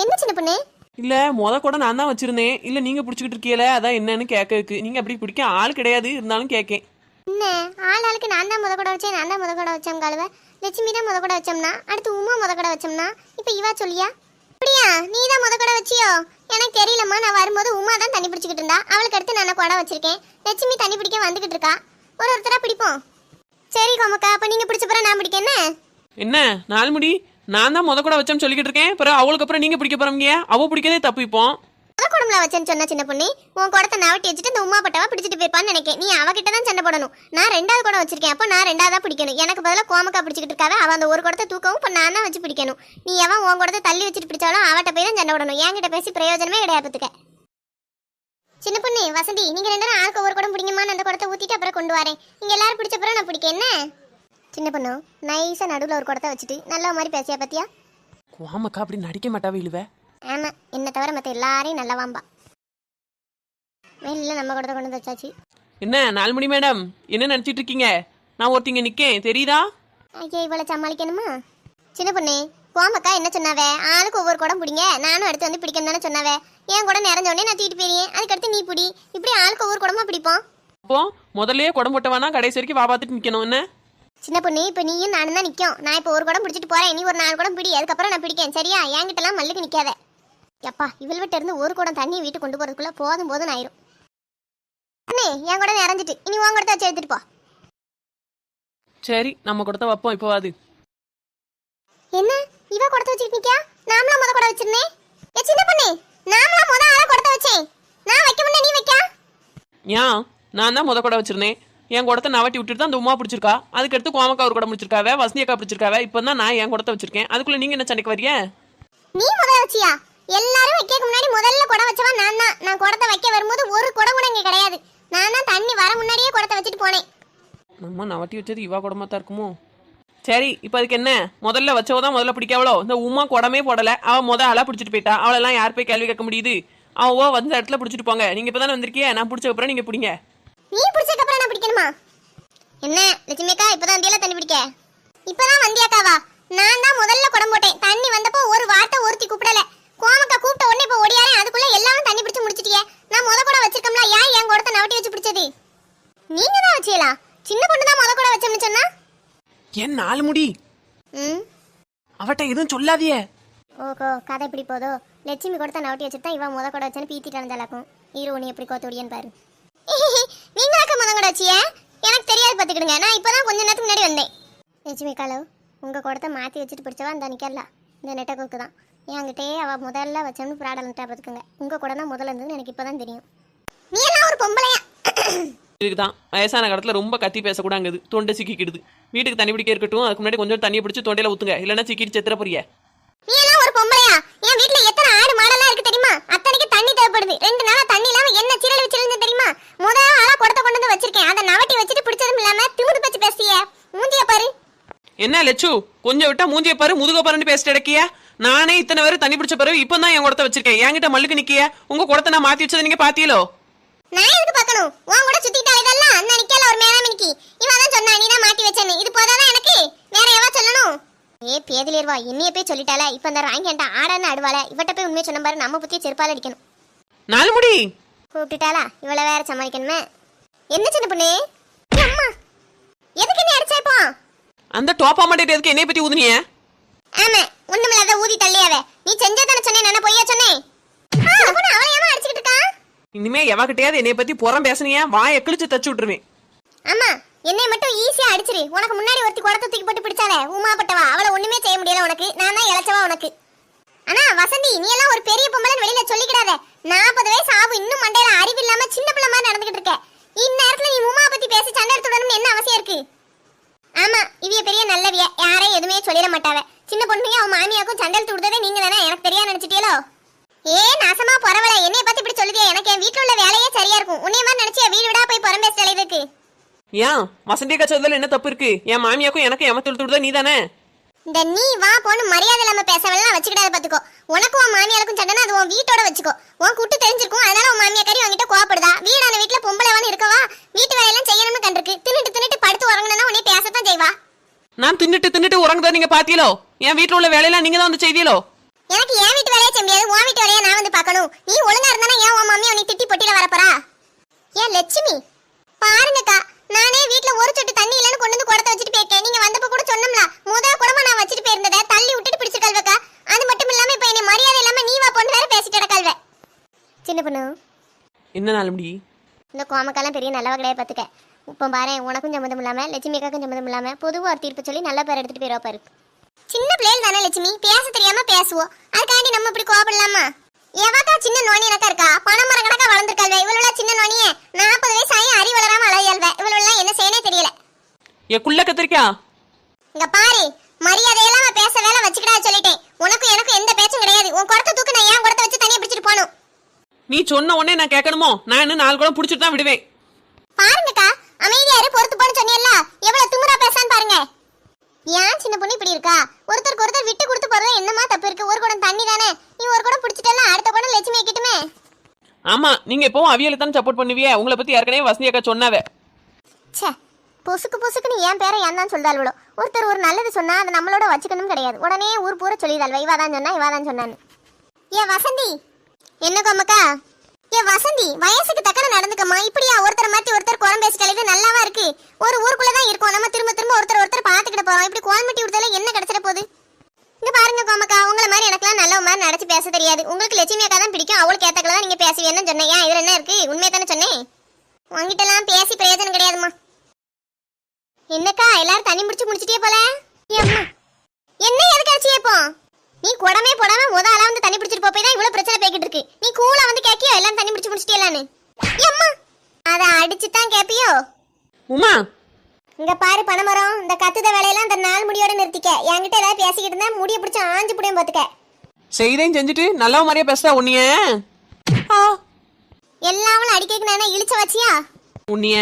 என்ன சின்ன பொண்ணு? இல்ல முத கூட நான் தான் வச்சிருந்தேன். இல்ல நீங்க பிடிச்சிக்கிட்டு இருக்கீல, அதான் என்னன்னு கேட்க. நீங்க அப்படி பிடிக்க ஆள் கிடையாது, இருந்தாலும் கேட்கேன். என்ன ஆளுக்கு நான் தான் முத கூட வச்சேன், நான் தான் முத கூட வச்சோம் கழுவ. லட்சுமி தான் முத கூட வச்சோம்னா, அடுத்து உமா முத கூட வச்சோம்னா, இப்ப இவா சொல்லியா? அப்படியா? நீ தான் முத கூட வச்சியோ? எனக்கு தெரியலம்மா. நான் வரும்போது உமா தான் தண்ணி பிடிச்சிக்கிட்டு இருந்தா. அவளுக்கு அடுத்து நான் கூட வச்சிருக்கேன். லட்சுமி தண்ணி பிடிக்க வந்துகிட்டு இருக்கா. ஒருத்தரா பிடிப்போம். சரி கோமக்கா, அப்ப நீங்க பிடிச்ச பிறகு நான் பிடிக்க. என்ன நாள் முடி, நான் தான் முத கூட வச்சேன்னு சொல்லிக்கிட்டு இருக்கேன். பிறகு அவளுக்கு அப்புறம் நீங்க பிடிக்க போறீங்க. அவ பிடிக்கதே தப்பு. இப்போ முத குடம்புல வச்சேன்னு சொன்ன சின்ன பொண்ணு, உன் குடத்தை நவட்டி வச்சுட்டு இந்த உமா பட்டவா பிடிச்சிட்டு போய்ப்பான்னு நினைக்கேன். நீ அவகிட்ட தான் சண்டை போடணும். நான் ரெண்டாவது குடம் வச்சிருக்கேன். அப்போ நான் ரெண்டாவதா பிடிக்கணும். எனக்கு பதிலாக கோமக்கா பிடிச்சிக்கிட்டு இருக்காவ. அவ அந்த ஒரு குடத்தை தூக்கவும் இப்போ நான் தான் வச்சு பிடிக்கணும். நீ எவன் உன் குடத்தை தள்ளி வச்சுட்டு பிடிச்சாலும் அவட்ட போய் தான் சண்டை போடணும். என்கிட்ட பேசி பிரயோஜனமே கிடையாதுக்க. சின்ன பொண்ணு வசந்தி, நீங்க ரெண்டு பேரும் ஆளுக்கு ஒரு குடம் பிடிங்கம்மான்னு அந்த குடத்தை ஊத்திட்டு அப்புறம் கொண்டு வரேன். நீங்க எல்லாரும் பிடிச்ச பிறகு நான் பிடிக்க. என்ன சின்ன பொண்ணு, நைஸா நடுவில் ஒரு குடத்தை வச்சுட்டு நல்ல மாதிரி பேசியா பத்தியா? கோமக்கா அப்படி நடிக்க மாட்டாவே இழுவ. ஆமா, என்ன தவிர மற்ற எல்லாரையும் நல்லா வாம்பா. வெளில நம்ம குடத்தை கொண்டு வந்து வச்சாச்சு. என்ன நாள்மணி மேடம், என்ன நினைச்சிட்டு இருக்கீங்க? நான் ஒருத்திங்க நிக்கேன், தெரியுதா? ஐயா இவளை சமாளிக்கணுமா? சின்ன பொண்ணு, கோமக்கா என்ன சொன்னாவே? ஆளுக்கு ஒவ்வொரு குடம் பிடிங்க, நானும் அடுத்து வந்து பிடிக்கணும் தானே சொன்னாவே. என் குடம் நிறைஞ்ச உடனே நான் தூக்கிட்டு போயிருக்கேன். அதுக்கடுத்து நீ பிடி. இப்படி ஆளுக்கு ஒவ்வொரு குடமா பிடிப்போம். அப்போ முதல்ல குடம் போட்டவானா கடைசி வரைக்கும் வா பார்த்துட்டு நிக்கணும். என்ன சின்ன பொண்ணு, இப்போ நீயும் நானும் தான் நிற்கும். நான் இப்போ ஒரு குடம் பிடிச்சிட்டு போறேன். நீ ஒரு 4 குடம் பிடி. அதுக்கப்புறம் நான் பிடிக்கேன். சரியா? என்கிட்டலாம் மல்லுக்கு நிற்காத. எப்பா இவள் விட்டு இருந்து ஒரு குடம் தண்ணி வீட்டுக்கு கொண்டு போறதுக்குள்ள போதும் போதும் ஆயிரும். அண்ணே என் குடம் நிறைஞ்சிட்டு, இனி உன் குடத்தை வச்சு எடுத்துட்டு போ. சரி நம்ம குடத்தை வைப்போம். இப்போ அது என்ன இவ குடத்தை வச்சிருக்கீங்க? நாமளா முத குடம் வச்சிருந்தேன். சின்ன பொண்ணு, நாமளா முத ஆள குடத்தை வச்சேன். நான் வைக்க முன்ன நீ வைக்க. ஏன் நான் தான் முத குடம் வச்சிருந்தேன். என் குடத்தை நவட்டி விட்டுட்டு தான் அந்த உமா பிடிச்சிருக்கா. அதுக்கடுத்து கோமக்கா ஒரு குடம் பிடிச்சிருக்காவ, வசந்தி அக்கா பிடிச்சிருக்காவ. இப்போ தான் நான் என் குடத்தை வச்சிருக்கேன். அதுக்குள்ள நீங்க என்ன சண்டைக்கு வரீங்க? நீ முதல்ல வச்சியா? எல்லாரும் வைக்க முன்னாடி முதல்ல குடம் வச்சவா நான் தான். நான் குடத்தை வைக்க வரும்போது ஒரு குடம் கூட இங்க கிடையாது. நான் தான் தண்ணி வர முன்னாடியே குடத்தை வச்சுட்டு போனேன். நம்ம நவட்டி வச்சது இவா குடமா தான் இருக்குமோ? சரி இப்போ அதுக்கு என்ன? முதல்ல வச்சவ தான் முதல்ல பிடிக்காவளோ? இந்த உமா குடமே போடல, அவ முத ஆளா பிடிச்சிட்டு போயிட்டா. அவளெல்லாம் யார் போய் கேள்வி கேட்க முடியுது? அவ வந்து இடத்துல பிடிச்சிட்டு போங்க. நீங்க இப்பதானே வந்திருக்கீங்க, நான் பிடிச்ச அப்புறம் நீங்க பிடிங்க. நீ பிடிச்சதுக்கு அப்புறம் நான் பிடிக்கணுமா? என்ன லட்சுமி அக்கா, இப்பதான் வந்தியல தண்ணி பிடிக்க? இப்பதான் வந்தியாக்காவா? நான் தான் முதல்ல குடம் போட்டேன். தண்ணி வந்தப்போ ஒரு வார்த்தை ஒருத்தி கூப்பிடல. கோமக்கா கூப்பிட்ட உடனே இப்போ ஓடியாரே. அதுக்குள்ள எல்லாரும் தண்ணி பிடிச்சு முடிச்சிட்டியே. நான் முத கூட வச்சிருக்கோம்ல, ஏன் என் குடத்தை நவட்டி வச்சு பிடிச்சது? நீங்க தான் வச்சியலா? சின்ன பொண்ணு தான் முத கூட வச்சோம்னு சொன்னா. ஏன் 4 முடி அவட்ட எதுவும் சொல்லாதியே. ஓகோ, கதை இப்படி போதோ? லட்சுமி கொடுத்த நவட்டி வச்சுட்டு இவன் முத கூட வச்சுன்னு பீத்திட்டு இருந்தாலாக்கும். இரு உனி எப்படி கோத்தோடியன்னு பாரு. நீங்களாக்க முத கூட வச்சிய? எனக்கு தெரியாது பார்த்துக்கிடுங்க. நான் இப்போதான் கொஞ்ச நேரத்துக்கு முன்னாடி வந்தேன். லட்சுமி காலோ, உங்கள் குடத்தை மாற்றி வச்சுட்டு பிடிச்சவா அந்த நிற்கல. இந்த நெட்டக்குக்கு தான் என்கிட்டே அவள் முதல்ல வச்சோன்னு ப்ராடலன்ட்டா பார்த்துக்கோங்க. உங்கள் குடம் தான் முதல்ல இருந்ததுன்னு எனக்கு இப்போ தான் தெரியும். நீ எல்லாம் ஒரு பொம்பளையா? இதுக்குதான் வயசான காலத்துல ரொம்ப கத்தி பேசக்கூடாங்குது, தொண்டை சிக்கிக்கிடுது. வீட்டுக்கு தண்ணி பிடிக்க இருக்கட்டும், அதுக்கு முன்னாடி கொஞ்சம் தண்ணியை பிடிச்சி தொண்டையில ஊத்துங்க, இல்லைன்னா சிக்கிட்டு செத்துற போறிய. நீ எல்லாம் ஒரு பொம்பளையா? என் வீட்டுல எத்தனை ஆடு மாடெல்லாம் இருக்கு தெரியுமா? அத்தனைக்கு தண்ணி தேவைப்படுது. 2 நாளா தண்ணி இல்லாம என்ன சீரல் வச்சிருந்து தெரியுமா? முதல்ல ஆளா குடத்தை கொண்டு வந்து வச்சிருக்கேன். அதை நவட்டி வச்சுட்டு பிடிச்சதும் இல்லாம திமுது பச்சு பேசிய மூஞ்சிய பாரு. என்ன லட்சு, கொஞ்சம் விட்டா மூஞ்சிய பாரு, முதுக பாருன்னு பேசிட்டு இடக்கிய. நானே இத்தனை பேரும் தண்ணி பிடிச்ச பிறகு இப்போ தான் என் குடத்தை வச்சிருக்கேன். என்கிட்ட மல்லுக்கு நிக்கிய. உங்க குடத்தை நான் மாத்தி வச்சதை நீங்க பாத்தீங்களோ? நான் எதுக்கு பார்க்கணும்? உன் கூட சுத்திட்டா இதெல்லாம் அந்த நிக்கல ஒரு மேலாமணிக்கு. இவன் தான் சொன்னா நீ தான் மாட்டி வச்சேன்னு. இது போதாதான் எனக்கு? வேற எவா சொல்லணும்? பேதிலேர்வா என்னைய போய் சொல்லிட்டால. இப்ப அந்த ராங்கியன்ட்டா ஆடான்னு ஆடுவாள. இவட்ட போய் உண்மையை சொன்ன பாரு, நம்ம புத்திய செருப்பால அடிக்கணும். 4 முடி கூப்பிட்டுட்டாளா? இவளை வேற சமாளிக்கணுமே. என்ன சின்ன பொண்ணு? அம்மா எதுக்கு என்ன அடிச்சா இப்போ? அந்த டோப்பா மாட்டேட்டு எதுக்கு என்னைய பத்தி ஊதுனிய? ஆமா ஒண்ணுமில்லாத ஊதி தள்ளியாவே. நீ செஞ்சதானே சொன்னேன், நான் பொய்யா சொன்னேன்? அவளை ஏமா அடிச்சிட்டு இருக்கா? இனிமே எவகிட்டயாவது என்னைய பத்தி புறம் பேசுனியா வாயை கிழிச்சு தச்சு விட்டுருவேன். அம்மா என்னை மட்டும் ஈஸியா அடிச்சிரு. உனக்கு முன்னாடி ஒருத்தி குடத்தை தூக்கி போட்டு பிடிச்சாலே உமாப்பட்டவா, அவளை ஒண்ணுமே செய்ய முடியல உனக்கு. நான் தான் இளைச்சவா உனக்கு. ஆனா வசந்தி, நீ எல்லாம் ஒரு பெரிய பொம்பளைன்னு வெளியில சொல்லிக்கிடாத. 40 வயசு ஆகும், இன்னும் மண்டையில அறிவு இல்லாம சின்ன பிள்ளை மாதிரி நடந்துகிட்டு இருக்க. இந்நேரத்துல நீ உமா பத்தி பேசி சண்டை எடுத்துடணும்னு என்ன அவசியம் இருக்கு? ஆமா இவிய பெரிய நல்லவிய, யாரையும் எதுவுமே சொல்லிட மாட்டாவ. சின்ன பொண்ணுங்க அவன் மாமியாக்கும் சண்டை எடுத்து விடுறதே நீங்க தானே, எனக்கு தெரியாது நினைச்சிட்டியலோ? ஏ நாசமா பரவல, என்னைய பத்தி இப்படி சொல்லுதியா? எனக்கு என் வீட்டுல உள்ள வேலையே சரியா இருக்கும். உன்னைய மாதிரி நினைச்சியா வீடு விடா போய் புறம் பேச இருக்கு? ஏன் வசந்தியக்கா சொல்றதுல என்ன தப்பு இருக்கு? என் மாமியாக்கும் எனக்கு ஏமாத்தி விடுறதா நீ தானே? இந்த நீ வா போன்னு மரியாதை இல்லாம பேசவெல்லாம் வச்சுக்கிடாத பாத்துக்கோ. உனக்கும் உன் மாமியாருக்கும் சண்டைனா அது உன் வீட்டோட வச்சுக்கோ. உன் கூட்டு தெரிஞ்சிருக்கும், அதனால உன் மாமியா கறி வாங்கிட்டு கோவப்படுதா? வீடான வீட்டுல பொம்பளைவான்னு இருக்கவா? வீட்டு வேலையெல்லாம் செய்யணும்னு கண்டிருக்கு. தின்னுட்டு படுத்து உறங்கணும்னா உன்னை பேசத்தான் செய்வா. நான் தின்னுட்டு உறங்குறத நீங்க பாத்தீங்களோ? என் வீட்டுல உள்ள வேலையெல்லாம் நீங்க தான் வந்து செய்வீங்களோ? எனக்கு என் வீட்டு வேலையை செய்ய முடியாது, உன் வீட்டு வேலையை நான் வந்து பார்க்கணும். நீ ஒழுங்கா இருந்தானா ஏன் உன் மாமியா உன்னை திட்டி பொட்டில வரப்போறா? ஏன் லட்சுமி பாருங்கக்கா, நானே வீட்டுல ஒரு சொட்டு தண்ணி இல்லைன்னு கொண்டு வந்து குடத்தை வச்சுட்டு போயிருக்கேன். நீங்க வந்தப்ப கூட சொன்னோம்ல, முதல் குடமா நான் வச்சுட்டு போயிருந்ததை தள்ளி விட்டுட்டு பிடிச்சிருக்கல்வக்கா. அது மட்டும் இல்லாம இப்ப என்னை மரியாதை இல்லாம நீ வா பொண்ணு வேற பேசிட்டு கிடக்கல்வ. சின்ன பொண்ணு, என்ன நாளும்படி இந்த கோமக்கெல்லாம் பெரிய நல்லவ கிடையாது பாத்துக்க. இப்போ பாரு, உனக்கும் சம்மந்தம் இல்லாம லட்சுமி அக்காக்கும் சம்மந்தம் இல்லாம பொதுவா ஒரு தீர்ப்பு சொல்லி நல்ல பேர் எடுத்துட்டு போயிருவா பாரு. சின்ன பிள்ளைகள் தானே லட்சுமி, பேச தெரியாம பேசுவோம். அதுக்காண்டி நம்ம இப்படி கோவப்படலாமா? எவாக்கா சின்ன நோனி எனக்கா இருக்கா? பணம் மரம் கணக்கா வளர்ந்துருக்காள்வே. இவளோட சின்ன நோனியே 40 வயசு ஆகி அறி வளராம அலையாள்வே. இவளெல்லாம் என்ன செய்யனே தெரியல. என் குள்ள கத்திரிக்கா இங்க பாரு, மரியாதையெல்லாம் பேச வேலை வச்சுக்கிட்டா சொல்லிட்டேன். உனக்கும் எனக்கும் எந்த பேச்சும் கிடையாது. உன் குடத்தை தூக்கு, நான் ஏன் குடத்தை வச்சு தனியா பிடிச்சிட்டு போகணும்? நீ சொன்ன உடனே நான் கேட்கணுமோ? நான் இன்னும் 4 குடம் பிடிச்சிட்டு தான் விடுவேன். பாருங்கக்கா, அமைதியாரு பொறுத்து போன்னு சொன்னியல்ல, எவ்வளவு திமிரா பேசான்னு பாருங்க. ஏன் சின்ன பொண்ணு இப்படி இருக்கா? ஒருத்தருக்கு ஒருத்தர் விட்டு கொடுத்து போறது என்னமா தப்பு இருக்கு? ஒரு குடம் தண்ணி தானே, நீ ஒரு குடம் பிடிச்சிட்டல, அடுத்த குடம் லட்சுமி கிட்டுமே. ஆமா, நீங்க எப்பவும் அவியலை தானே சப்போர்ட் பண்ணுவியே. உங்களை பத்தி ஏற்கனவே வசந்தி அக்கா சொன்னாவே. ச்சே, பொசுக்குன்னு என் பேரை ஏன் தான் சொல்றாள்வளோ? ஒருத்தர் ஒரு நல்லது சொன்னா அதை நம்மளோட வச்சுக்கணும் கிடையாது. உடனே ஊர் பூரா சொல்லிடாள்வா, இவாதான் சொன்னா இவாதான் சொன்னான்னு. ஏன் வசந்தி, என்ன கோமக்கா? ஏன் வசந்தி, வயசுக்கு தக்கன நடந்துக்கம்மா. இப்படியா ஒருத்தர் மாத்தி ஒருத்தர் குறம் பேசிட்டாலே நல்லாவா இருக்கு? ஒரு ஊருக்குள்ளதான் இருக்கோம், நம்ம திரும்ப ஒருத்தர் பாத்துக்கிட்டு போறோம். இப்படி கோல்மட்டி விடுதல என்ன கிடைச்சிட போகுது? இங்க பாருங்க கோமக்கா, உங்களை மாதிரி எனக்குலாம் நல்ல மாதிரி நடச்சு பேச தெரியாது. உங்களுக்கு லட்சுமி அக்கா தான் பிடிக்கும், அவளுக்கு ஏத்தக்கதான் நீங்க பேசுவீங்கன்னு சொன்னேன். ஏன் இதுல என்ன இருக்கு? உண்மையை தானே சொன்னேன். உங்ககிட்ட எல்லாம் பேசி பிரயோஜனம் கிடையாதுமா. என்னக்கா எல்லாரும் தண்ணி முடிச்சிட்டே போல? ஏம்மா என்ன எதுக்கு அடிச்சியே இப்போ? நீ குடமே போடாம ஆளா வந்து தண்ணி பிடிச்சிட்டு போய் தான் இவ்வளவு பிரச்சனை பேக்கிட்டு இருக்கு. நீ கூலா வந்து கேக்கியோ எல்லாம் தண்ணி முடிச்சிட்டியலான்னு? ஏம்மா அத அடிச்சு தான் கேப்பியோ? உமா இங்க பாரு பணமரம், இந்த கத்துத வேலையெல்லாம் இந்த நாள் முடியோட நிறுத்திக்க. என்கிட்ட ஏதாவது பேசிக்கிட்டு இருந்தா முடிய பிடிச்சி ஆஞ்சு புடியும் பாத்துக்க. செய்தையும் செஞ்சுட்டு நல்ல மாதிரியா பேசுறா உன்னிய. எல்லாவளும் அடிக்க நானே இழிச்ச வச்சியா உன்னிய?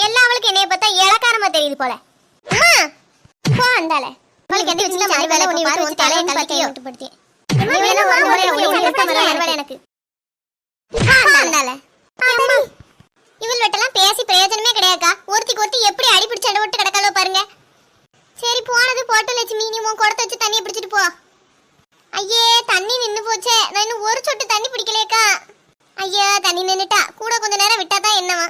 எல்லாவளுக்கு என்னைய பார்த்தா இளக்காரமா தெரியுது போல. அம்மா போ அந்தால. உங்களுக்கு எந்த விஷயம் மாதிரி வேலை உன்னை விட்டு வச்சு தலையை கலக்கியோ விட்டுப்படுத்தி. நீ வேணா ஒரே எனக்கு அந்தால. இவள் வெட்டெல்லாம் பேசி பிரயோஜனமே கிடையாதுக்கா. ஒருத்தி எப்படி அடி பிடிச்சு சண்டை விட்டு கிடக்காலோ பாருங்க. சரி போனது போட்டு லட்சுமி, நீ உன் குடத்தை வச்சு தண்ணியை பிடிச்சிட்டு போ. ஐயே தண்ணி நின்னு போச்சே, நான் இன்னும் ஒரு சொட்டு தண்ணி பிடிக்கலையக்கா. ஐயா தண்ணி நின்னுட்டா, கூட கொஞ்ச நேரம் விட்டா தான் என்னவா?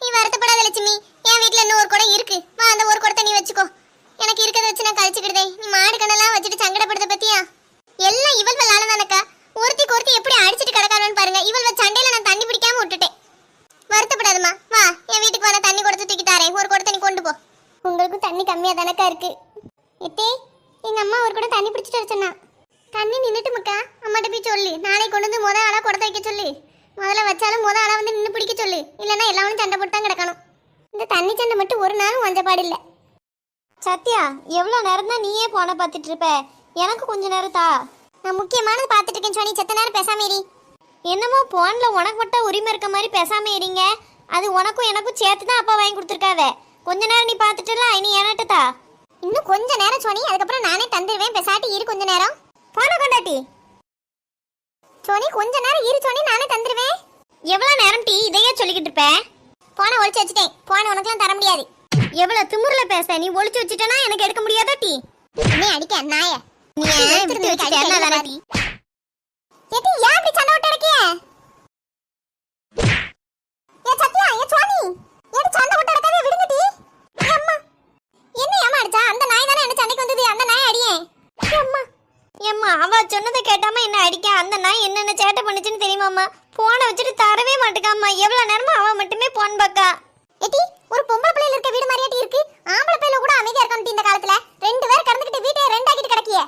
நீ வருத்தப்படாத லட்சுமி, என் வீட்டுல இன்னும் ஒரு குடம் இருக்கு. வா அந்த ஒரு குடத்தை நீ வச்சுக்கோ. எனக்கு இருக்கிறத வச்சு நான் கழிச்சுக்கிட்டேன். நீ மாடு கண்ணெல்லாம் வச்சுட்டு சங்கடப்படுத்த பத்தியா? எல்லாம் இவள் வேலை தானக்கா. ஒருத்தி எப்படி அடிச்சிட்டு கிடக்கானு பாருங்க. இவள் சண்டையில நான் தண்ணி பிடிக்காம விட்டுட்டேன். வருத்தப்படாதம்மா, வா என் வீட்டுக்கு வர தண்ணி கொடுத்து தூக்கி தாரேன். ஒரு குடம் தண்ணி கொண்டு போ. உங்களுக்கும் தண்ணி கம்மியா தானக்கா இருக்கு. எத்தே எங்க அம்மா ஒரு குடம் தண்ணி பிடிச்சிட்டு வர சொன்னா. தண்ணி நின்னுட்டு மக்கா, அம்மாட்ட போய் சொல்லு. நாளைக்கு கொண்டு வந்து ஆளா குடத்தை வைக்க சொல்லு. முதல்ல வச்சாலும் ஆளா வந்து நின்று பிடிக்க சொல்லு. இல்லைன்னா எல்லாரும் சண்டை போட்டு தான் கிடக்கணும். இந்த தண்ணி சண்டை மட்டும் ஒரு நாளும் வஞ்சப்பாடு இல்லை. சத்யா, எவ்வளோ நேரம் தான் நீயே போன பார்த்துட்டு இருப்ப? எனக்கு கொஞ்ச நேரம் தா. நான் முக்கியமானது பார்த்துட்டு இருக்கேன் சொன்னி, செத்த நேரம் பேசாம ஏறி. என்னமோ போன்ல உனக்கு மட்டும் உரிமை இருக்க மாதிரி பேசாம ஏறிங்க. அது உனக்கும் எனக்கும் சேர்த்து தான் அப்பா வாங்கி கொடுத்துருக்காவே. கொஞ்ச நேரம் நீ பார்த்துட்டுலாம் இனி ஏனாட்டதா? இன்னும் கொஞ்ச நேரம் சொன்னி, அதுக்கப்புறம் நானே தந்துடுவேன். பெசாட்டி இரு கொஞ்ச நேரம். போன கொண்டாட்டி சோனி, கொஞ்ச நேரம் இரு சோனி, நானே தந்துடுவேன். எவ்வளோ நேரம் டீ இதையே சொல்லிக்கிட்டு இருப்பேன்? போன ஒழிச்சு வச்சுட்டேன். போன உனக்குலாம் தர முடியாது. எவ்வளவு திமிர்ல பேச, நீ ஒளிச்சு வச்சுட்டனா எனக்கு எடுக்க முடியாதா டீ? நீ அடிக்க நாய, நீ எடுத்து வச்சு தெரியல டீ. ஏடி யா அப்படி சண்டை விட்டு அடக்கிய? அடிக்க அந்த நாய் என்னென்ன சேட்டை பண்ணுச்சுன்னு தெரியுமாம்மா? போனை வச்சுட்டு தரவே மாட்டேக்காம்மா. எவ்வளவு நேரமா அவன் மட்டுமே போன் பாக்கா. ஏடி ஒரு பொம்பளை பிள்ளைல இருக்க வீடு மாதிரியாட்டி இருக்கு. ஆம்பளை பிள்ளைல கூட அமைதியா இருக்கான்னு இந்த காலத்துல ரெண்டு பேர் கடந்துக்கிட்டு வீட்டை ரெண்டாக்கிட்டு கிடக்கியே.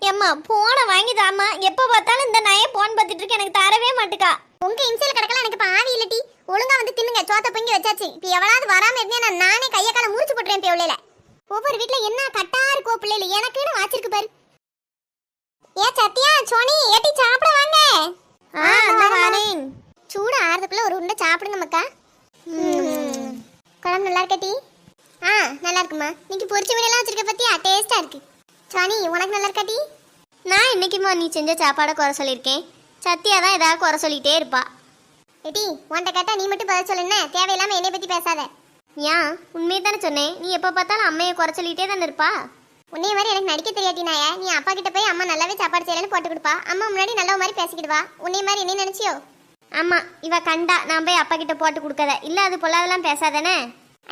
ஏம்மா போனை வாங்கி தாம்மா. எப்ப பார்த்தாலும் இந்த நாயே போன் பார்த்துட்டு இருக்கு, எனக்கு தரவே மாட்டுக்கா. உங்க இன்சைல கிடக்கலாம் எனக்கு இப்ப ஆவி இல்லட்டி. ஒழுங்கா வந்து தின்னுங்க, சோத்த பொங்கி வச்சாச்சு. இப்ப எவளாவது வராம இருந்தே நானே கைய கால முறிச்சு போட்டுறேன் பிள்ளைல. ஒவ்வொரு வீட்ல என்ன கட்டா இருக்கோ பிள்ளைல, எனக்குன்னு வாச்சிருக்கு பாரு. ஏ சத்யா சோனி ஏட்டி சாப்பிட வாங்க. வரேன். சூடு ஆறதுக்குள்ள ஒரு உருண்டை சாப்பிடுங்க மக்கா. குழம்பு நல்லா இருக்கட்டி? நல்லா இருக்குமா. நீங்க பொரிச்ச மீனெல்லாம் வச்சிருக்க பத்தியா, டேஸ்டா இருக்கு. சோனி உனக்கு நல்லா இருக்காட்டி? நான் இன்னைக்குமா நீ செஞ்ச சாப்பாடை குறை சொல்லியிருக்கேன். சத்யா தான் ஏதாவது குறை சொல்லிட்டே இருப்பா. ஏட்டி உன்கிட்ட கேட்டா நீ மட்டும் பதில் சொல்லுன்னு, தேவையில்லாம என்னை பத்தி பேசாத. ஏன் உண்மையை தானே சொன்னேன். நீ எப்போ பார்த்தாலும் அம்மையை குறை சொல்லிட்டே தானே இருப்பா. உன்னைய மாதிரி எனக்கு நடிக்க தெரியாட்டினாயா? நீ அப்பா கிட்ட போய் அம்மா நல்லாவே சாப்பாடு செய்யலன்னு போட்டு கொடுப்பா. அம்மா முன்னாடி நல்ல மாதிரி பேசிக்கிடுவா. உன்னைய மாதிரி என்ன நினைச்சியோ? ஆமா இவ கண்டா நான் போய் அப்பா கிட்ட போட்டு கொடுக்காத. இல்ல அது பொல்லாதெல்லாம் பேசாதானே.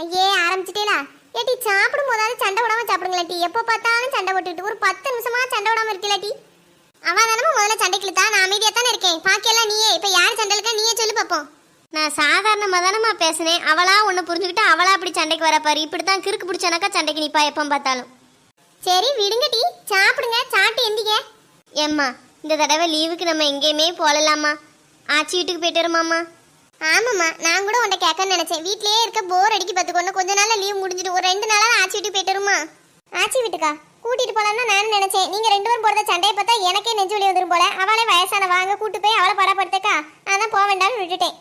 ஐயே ஆரம்பிச்சிட்டேலா. ஏட்டி சாப்பிடும் போதாவது சண்டை விடாம சாப்பிடுங்களேட்டி. எப்போ பார்த்தாலும் சண்டை போட்டுக்கிட்டு ஒரு 10 நிமிஷமா சண்டை விடாம இருக்கலாட்டி. அவன் தானே முதல்ல சண்டைக்கு இழுத்தா. நான் அமைதியா தானே இருக்கேன். பாக்கியெல்லாம் நீயே. இப்ப யார் சண்டை இருக்கா நீயே சொல்லு பாப்போம். நான் சாதாரணமா தானமா பேசினேன். அவளா உன்னை புரிஞ்சுக்கிட்டு அவளா அப்படி சண்டைக்கு வர பாரு. இப்படித்தான் கிறுக்கு பிடிச்சனாக்கா சண்டைக்கு நிப்பா எப்போ பார்த்தாலும். சரி விடுங்க டி, சாப்பிடுங்க. சாப்பிட்டு எந்திங்க. ஏம்மா இந்த தடவை லீவுக்கு நம்ம எங்கேயுமே போகலாமா? ஆச்சி வீட்டுக்கு போயிட்டு வருமாம்மா? ஆமாம்மா நான் கூட உன்னை கேட்கன்னு நினைச்சேன். வீட்லயே இருக்க போர் அடிக்கி பார்த்துக்கொண்டு கொஞ்ச நாள்ல லீவ் முடிஞ்சிட்டு ஒரு 2 நாளா ஆச்சி வீட்டுக்கு போயிட்டு வருமா? ஆச்சி வீட்டுக்கா கூட்டிட்டு போலாம்னு நானும் நினைச்சேன். நீங்க 2 பேரும் போறத சண்டையை பார்த்தா எனக்கே நெஞ்சு வலி வந்துரும் போல. அவளே வயசான வாங்க கூட்டு போய் அவளை படப்படுத்தக்கா. அதான் போக வேண்டாம்னு விட்டுட்டேன்.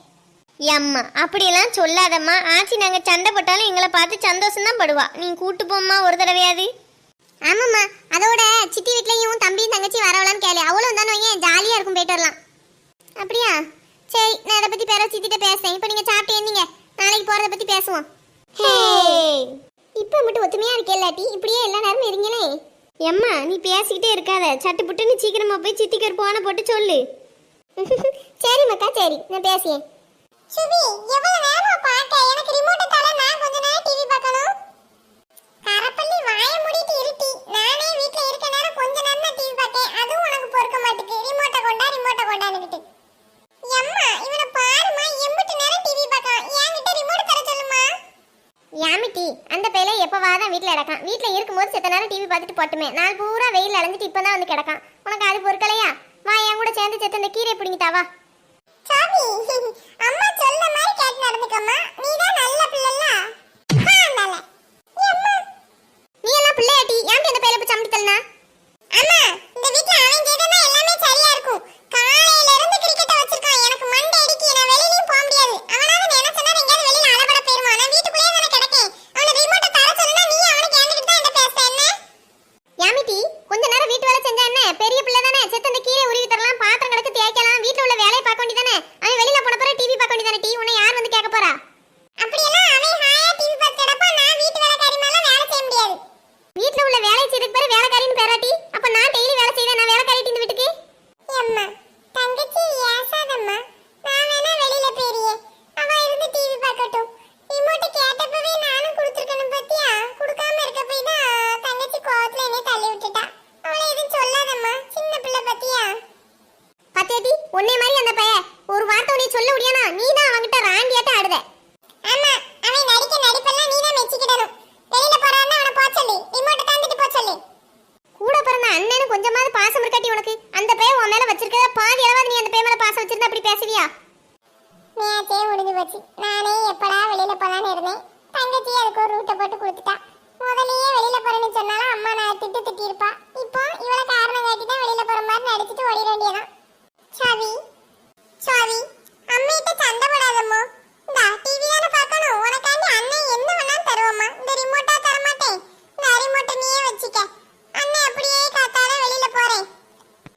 அம்மா அப்படியெல்லாம் சொல்லாதம்மா. ஆச்சி நாங்க சண்டை போட்டாலும் எங்களை பார்த்து சந்தோஷம் தான் படுவா. நீ கூட்டு போம்மா ஒரு தடவையாது. ஆமாம்மா அதோட சித்தி வீட்லயும் தம்பியும் தங்கச்சி வரவளான்னு கேளு. அவளும் தானே வையன் ஜாலியா இருக்கும், போயிட்டு வரலாம். அப்படியா சரி, நான் அதை பத்தி பேர சித்திட்ட பேசுறேன். இப்போ நீங்க சாப்பிட்டு இருந்தீங்க, நாளைக்கு போறத பத்தி பேசுவோம். இப்போ மட்டும் ஒத்துமையா இருக்கேல்லாட்டி இப்படியே எல்லா நேரமும் இருங்களே. எம்மா நீ பேசிக்கிட்டே இருக்காத. சட்டு புட்டுன்னு சீக்கிரமா போய் சித்திக்கு ஒரு போனை போட்டு சொல்லு. சரி மக்கா சரி, நான் பேசியேன். சுபி எவ்வளவு நேரமா பாக்க? எனக்கு ரிமோட் தர, நான் கொஞ்ச நேரம் டிவி பார்க்கணும். கரப்பள்ளி வாயை மூடிட்டு இருட்டி. நானே வீட்ல இருக்க நேரம் கொஞ்ச நேரம் தான் டிவி பார்க்கேன். அதுவும் உனக்கு பொறுக்க மாட்டேங்குது. ரிமோட்டை கொண்டான்னுக்கிட்டு. அம்மா இவனை பாருமா, எம்பிட்டு நேரம் டிவி பார்க்கான். என்கிட்ட ரிமோட் தர சொல்லுமா. யாமிட்டி அந்த பையல எப்பவாதான் வீட்ல கிடக்கான். வீட்ல இருக்கும்போது செத்த நேரம் டிவி பார்த்துட்டு போட்டுமே. நாள் பூரா வெயில் அலைஞ்சிட்டு இப்பதான் வந்து கிடக்கான். உனக்கு அது பொறுக்கலையா? வா என் கூட சேர்ந்து செத்த இந்த கீரை பிடிங்கிட்டாவா. சாமி அம்மா சொல்ல மாதிரி கேட்டு நடந்துக்கம்மா. நீதான் நல்ல பிள்ளைல. நீ எல்லாம் பிள்ளையாட்டி ஏன் இந்த பையல போய் சமைச்சு தள்ளனா? அம்மா இந்த வீட்ல அவன் கேட்டா எல்லாமே சரியா இருக்கும். காலையில இருந்து கிரிக்கெட் வச்சிருக்கான். எனக்கு மண்டை அடிக்கி. நான் வெளியிலயும் போக முடியாது. அவனால நினைச்சனா எங்கயாவது வெளியில அலபட போயிருவான். நான் வீட்டுக்குள்ளேயே தான கிடக்கேன். அவன ரிமோட் தர சொன்னா நீ அவனுக்கு ஏங்கிட்டு தான் பேச என்ன? யாமிட்டி கொஞ்ச நேரம் வீட்டு வேலை செஞ்சா என்ன? பெரிய பிள்ளை தானே. செத்த அந்த கீரை உருவி தரலாம், பாத்திரம் கிடக்கு தேய்க்கலாம். வீட்ல உள்ள வேலையை பார்க்க வேண்டியதானே. அவன் வெளியில போன பிறகு டிவி பார்க்க வேண்டியதானே. டீ உன்னை யார் வந்து கேட்க போறா? அப்படியெல்லாம் அவன் ஹாயா டிவி பார்த்து கிடப்பா. நான் வீட்டு வேலைக்காரி மேல வேலை செய்ய முடியாது. வீட்ல உள்ள வேலை செய்யறதுக்கு பேரு வேலைக்காரின்னு பேராட்டி. அப்ப நான் டெய்லி வேலை செய்வேன். நான் வேலைக்காரிட்டு இந்த வீட்டுக்கு. அம்மா தங்கச்சி ஏசாதம்மா. நான் வேணா வெளியில போறியே. அவ இருந்து டிவி பார்க்கட்டும். ரிமோட் கேட்டப்பவே நானும் கொடுத்துருக்கணும் பத்தியா. கொடுக்காம இருக்க போய் தான் தங்கச்சி கோவத்துல என்னை தள்ளி விட்டுட்டா. அவளை எதுவும் சொல்லாதம்மா, சின்ன பிள்ளை பத்தியா. பத்தியாட்டி உன்னை மாதிரி அந்த பைய ஒரு வார்த்தை உன்னை சொல்ல முடியானா? நீ தான் அவன்கிட்ட ராண்டியாட்ட ஆடுத. ஆமா அவன் நடிக்க நடிப்பெல்லாம் நீ தான் மெச்சிக்கிடணும். வெளியில போறான்னா அவனை போ சொல்லி ரிமோட் தந்துட்டு போ சொல்லி. கூட பிறந்த அண்ணனும் கொஞ்சமாவது பாசம் இருக்காட்டி உனக்கு? அந்த பையன் உன் மேல வச்சிருக்கத பாதி அளவாவது நீ அந்த பையன் மேல பாசம் வச்சிருந்தா அப்படி பேசுவியா? நேத்தே முடிஞ்சு போச்சு. நானே எப்படா வெளியில போலான்னு இருந்தேன். தங்கச்சி அதுக்கு ஒரு ரூட்டை போட்டு கொடுத்துட்டா. முதலையே வெளியில போறேன்னு சொன்னாலும் அம்மா நான் திட்டி இருப்பா. இப்போ இவளை காரணம் காட்டி தான் வெளியில போற மாதிரி நடிச்சிட்டு ஓடிட வேண்டியதான். சாவி சாவி அம்மிட்ட சண்டை போடாதம்மா. இந்த டிவி தானே பார்க்கணும். உனக்காண்டி அண்ணன் என்ன வேணாலும் தருவோம்மா. இந்த ரிமோட்டா தர மாட்டேன். இந்த ரிமோட்டை நீயே வச்சுக்க. அண்ணன் அப்படியே காத்தால வெளியில போறேன்.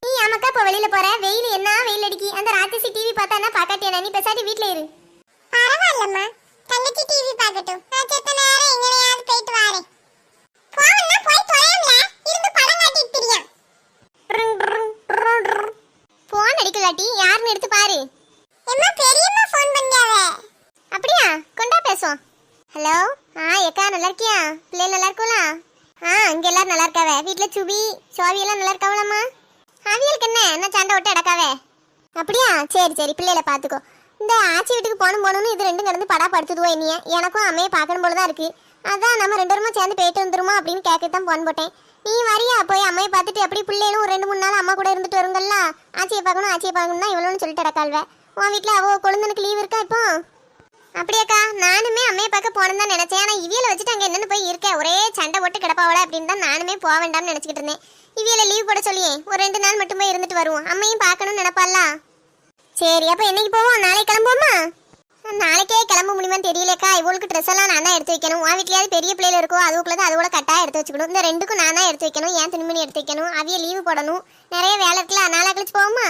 நீ அமக்கா இப்போ வெளியில போற. வெயில் என்ன வெயில் அடிக்கி. அந்த ராத்திரி டிவி பார்த்தானா பார்க்காட்டியா? நீ பேசாட்டி வீட்ல இரு. பரவாயில்லம்மா, தங்கச்சி டிவி பார்க்கட்டும். நான் செத்த நேரம் எங்கனையாவது போயிட்டு வரேன். போவன்னா போய் தொலையம்ல. இருந்து படம் காட்டிட்டு திரியான். போன் அடிக்கலாட்டி யாருன்னு எடுத்து பாரு. எம்மா பெரியம்மா ஃபோன் பண்ணாவே. அப்படியா? கொண்டா பேசுவோம். ஹலோ ஏக்கா நல்லா இருக்கியா? பிள்ளை நல்லா இருக்கும்ல? இங்க எல்லாரும் நல்லா இருக்காவே. வீட்ல சுபி சோவி எல்லாம் நல்லா இருக்காவலாமா? அவியலுக்கு என்ன சண்டை விட்டு அடக்காவே. அப்படியா? சரி சரி, பிள்ளைகளை பார்த்துக்கோ. இந்த ஆச்சி வீட்டுக்கு போகணும்னு இது ரெண்டும் கிடந்து படா படுத்துதுவோ என்னைய. எனக்கும் அம்மையை பார்க்கணும் போல தான் இருக்கு. அதான் நம்ம 2 பேருமா சேர்ந்து போயிட்டு வந்துருமா அப்படின்னு கேட்கத்தான் போன் போட்டேன். நீ வரியா? போய் அம்மையை பார்த்துட்டு அப்படி பிள்ளைகளும் ஒரு 2-3 நாள் அம்மா கூட இருந்துட்டு வருங்கல்ல. ஆச்சியை பார்க்கணும்னா இவ்வளோன்னு சொல்லிட்டு அடக்காள்வே. உன் வீட்டில் அவ கொழுந்தனுக்கு லீவ் இருக்கா இப்போ? அப்படியாக்கா, நானுமே அம்மையை பார்க்க போனேன்னு தான் நினைச்சேன். ஆனால் இவியலை வச்சுட்டு அங்கே என்னென்னு போய் இருக்க, ஒரே சண்டை போட்டு கிடப்பாவல அப்படின்னு தான் நானுமே போக வேண்டாம்னு நினச்சிக்கிட்டு இருந்தேன். இவியலை லீவ் போட சொல்லியே ஒரு 2 நாள் மட்டும் போய் இருந்துட்டு வருவோம். அம்மையும் பார்க்கணும்னு நினைப்பால. சரி, அப்போ என்னைக்கு போவோம்? நாளைக்கு கிளம்புவோமா? நாளைக்கே கிளம்ப முடியுமான்னு தெரியலக்கா. இவளுக்கு ட்ரெஸ் எல்லாம் நான் தான் எடுத்து வைக்கணும். உன் வீட்லயாவது பெரிய பிள்ளைல இருக்கோ, அதுக்குள்ள தான் அதோட கட்டாக எடுத்து வச்சுக்கணும். இந்த 2க்கும் நான் தான் எடுத்து வைக்கணும். ஏன் துணிமணி எடுத்து வைக்கணும், அவிய லீவு போடணும். நிறைய வேலை இருக்குல்ல. நாளா கழிச்சு போவோமா?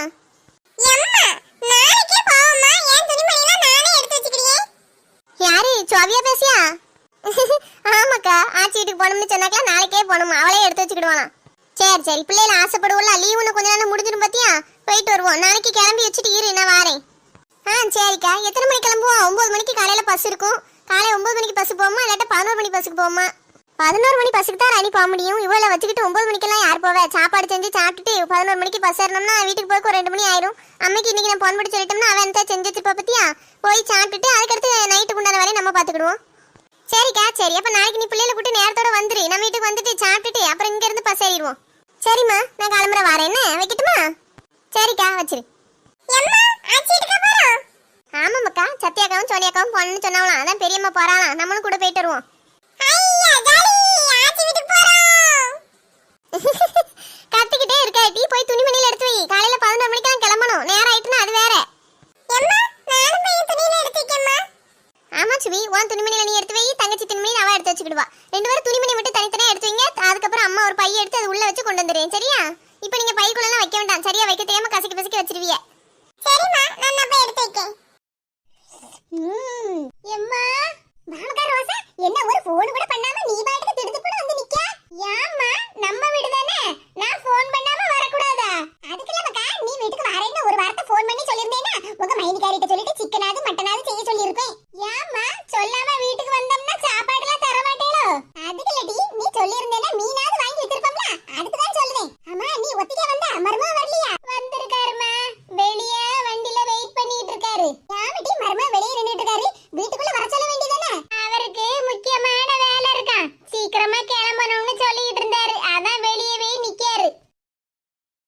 யாரு சுவாவியா பேசியா? ஆமாக்கா, ஆச்சி வீட்டுக்கு போனோம்னு சொன்னாக்கா நாளைக்கே போகணும். அவளே எடுத்து வச்சுக்கிடுவானா? சரி சரி, பிள்ளைல ஆசைப்படுவோம்ல. லீவுன்னு கொஞ்ச நாள் முடிஞ்சிடும் பார்த்தியா? போயிட்டு வருவோம். நாளைக்கு கிளம்பி வச்சுட்டு இரு, நான் வாரேன். சரிக்கா. எத்தனை மணிக்கு கிளம்புவோம்? 9 மணிக்கு காலையில் பஸ் இருக்கும். காலை 9 மணிக்கு பஸ் போவோமா, இல்லாட்டா 11 மணி பஸ்ஸுக்கு போவோமா? 11 மணி பஸ்ஸுக்கு தான் ராணி போக முடியும். இவ்வளோ வச்சுக்கிட்டு 9 மணிக்கெல்லாம் யார் போவே? சாப்பாடு செஞ்சு சாப்பிட்டுட்டு 11 மணிக்கு பஸ் ஏறணும்னா வீட்டுக்கு போய்க்கு ஒரு 2 மணி ஆயிரும். அம்மைக்கு இன்னைக்கு நான் போன் பண்ணி சொல்லிட்டோம்னா அவன் என்ன செஞ்சு வச்சிருப்பா பத்தியா? போய் சாப்பிட்டுட்டு அதுக்கடுத்து நைட்டுக்கு உண்டான வரையும் நம்ம பார்த்துக்கிடுவோம். சரிக்கா சரி. அப்போ நாளைக்கு நீ பிள்ளைகளை கூட்டு நேரத்தோட வந்துரு. நம்ம வீட்டுக்கு வந்துட்டு சாப்பிட்டுட்டு அப்புறம் இங்கேருந்து பஸ் ஏறிடுவோம். சரிம்மா, நான் கிளம்புற வரேன். என்ன வைக்கட்டுமா? சரிக்கா, வச்சிரு. ஆமாம்க்கா, சத்யாக்காவும் சோனியாக்காவும் போகணும்னு சொன்னாவலாம். அதான் பெரியம்மா போறாளாம். நம்மளும் கூட போயிட்டு வருவோம். கத்திக்கிட்டே இருக்காட்டி போய் துணிமணியில எடுத்து வை. காலையில 11 மணிக்கு தான் கிளம்பணும். நேரம் ஆயிட்டுனா அது வேற. ஆமா சுவி, உன் துணிமணியில நீ எடுத்து வை. தங்கச்சி துணிமணி அவ எடுத்து வச்சுக்கிடுவா. 2 பேரும் துணிமணி மட்டும் தனித்தனியா எடுத்து வைங்க. அதுக்கப்புறம் அம்மா ஒரு பைய எடுத்து அது உள்ள வச்சு கொண்டு வந்துடுறேன். சரியா? இப்போ நீங்க பைக்குள்ளலாம் வைக்க வேண்டாம். சரியா? வைக்க தெரியாம கசக்கி பசக்கி வச்சிருவீங்க. சரிம்மா, நான் போய் எடுத்து வைக்கேன். எம்மா மாமகா ரோசா, என்ன ஒரு ஃபோன் கூட பண்ணாம நீ பாட்டுக்கு திடுதிப்புன்னு வந்து நிக்க? யாம்மா, நம்ம வீடு தானே, நான் ஃபோன் பண்ணாம வர கூடாதா? அதுக்குலமக்கா, நீ வீட்டுக்கு வரேன்னு ஒரு வார்த்தை ஃபோன் பண்ணி சொல்லிருந்தேனா உங்க மைனிகாரிட்ட சொல்லிட்டு சிக்கனாவது மட்டனாவது செய்ய சொல்லிருப்பேன். யாம்மா, சொல்லாம வீட்டுக்கு வந்தோம்னா சாப்பாடுலாம் தர மாட்டேளோ? அதுக்குலடி நீ சொல்லிருந்தேனா மீனாவது வாங்கி வச்சிருப்போம்ல, அதுக்கு தான் சொல்றேன். அம்மா, நீ ஒத்திக்க வந்தா மர்மோ வரலையா? வந்திருக்காருமா, வெளிய வண்டில வெயிட் பண்ணிட்டு இருக்காரு. யாமிட்டி மர்மோ வெளிய நின்னுட்டு இருக்காரு, வீட்டுக்குள்ள வர சொல்ல வேண்டியதானே? அவருக்கு முக்கியமான வேலை இருக்கான், சீக்கிரமா கிளம்பணும்னு சொல்லிட்டு இருந்தாரு. அதான் வெளியவே நிக்காரு.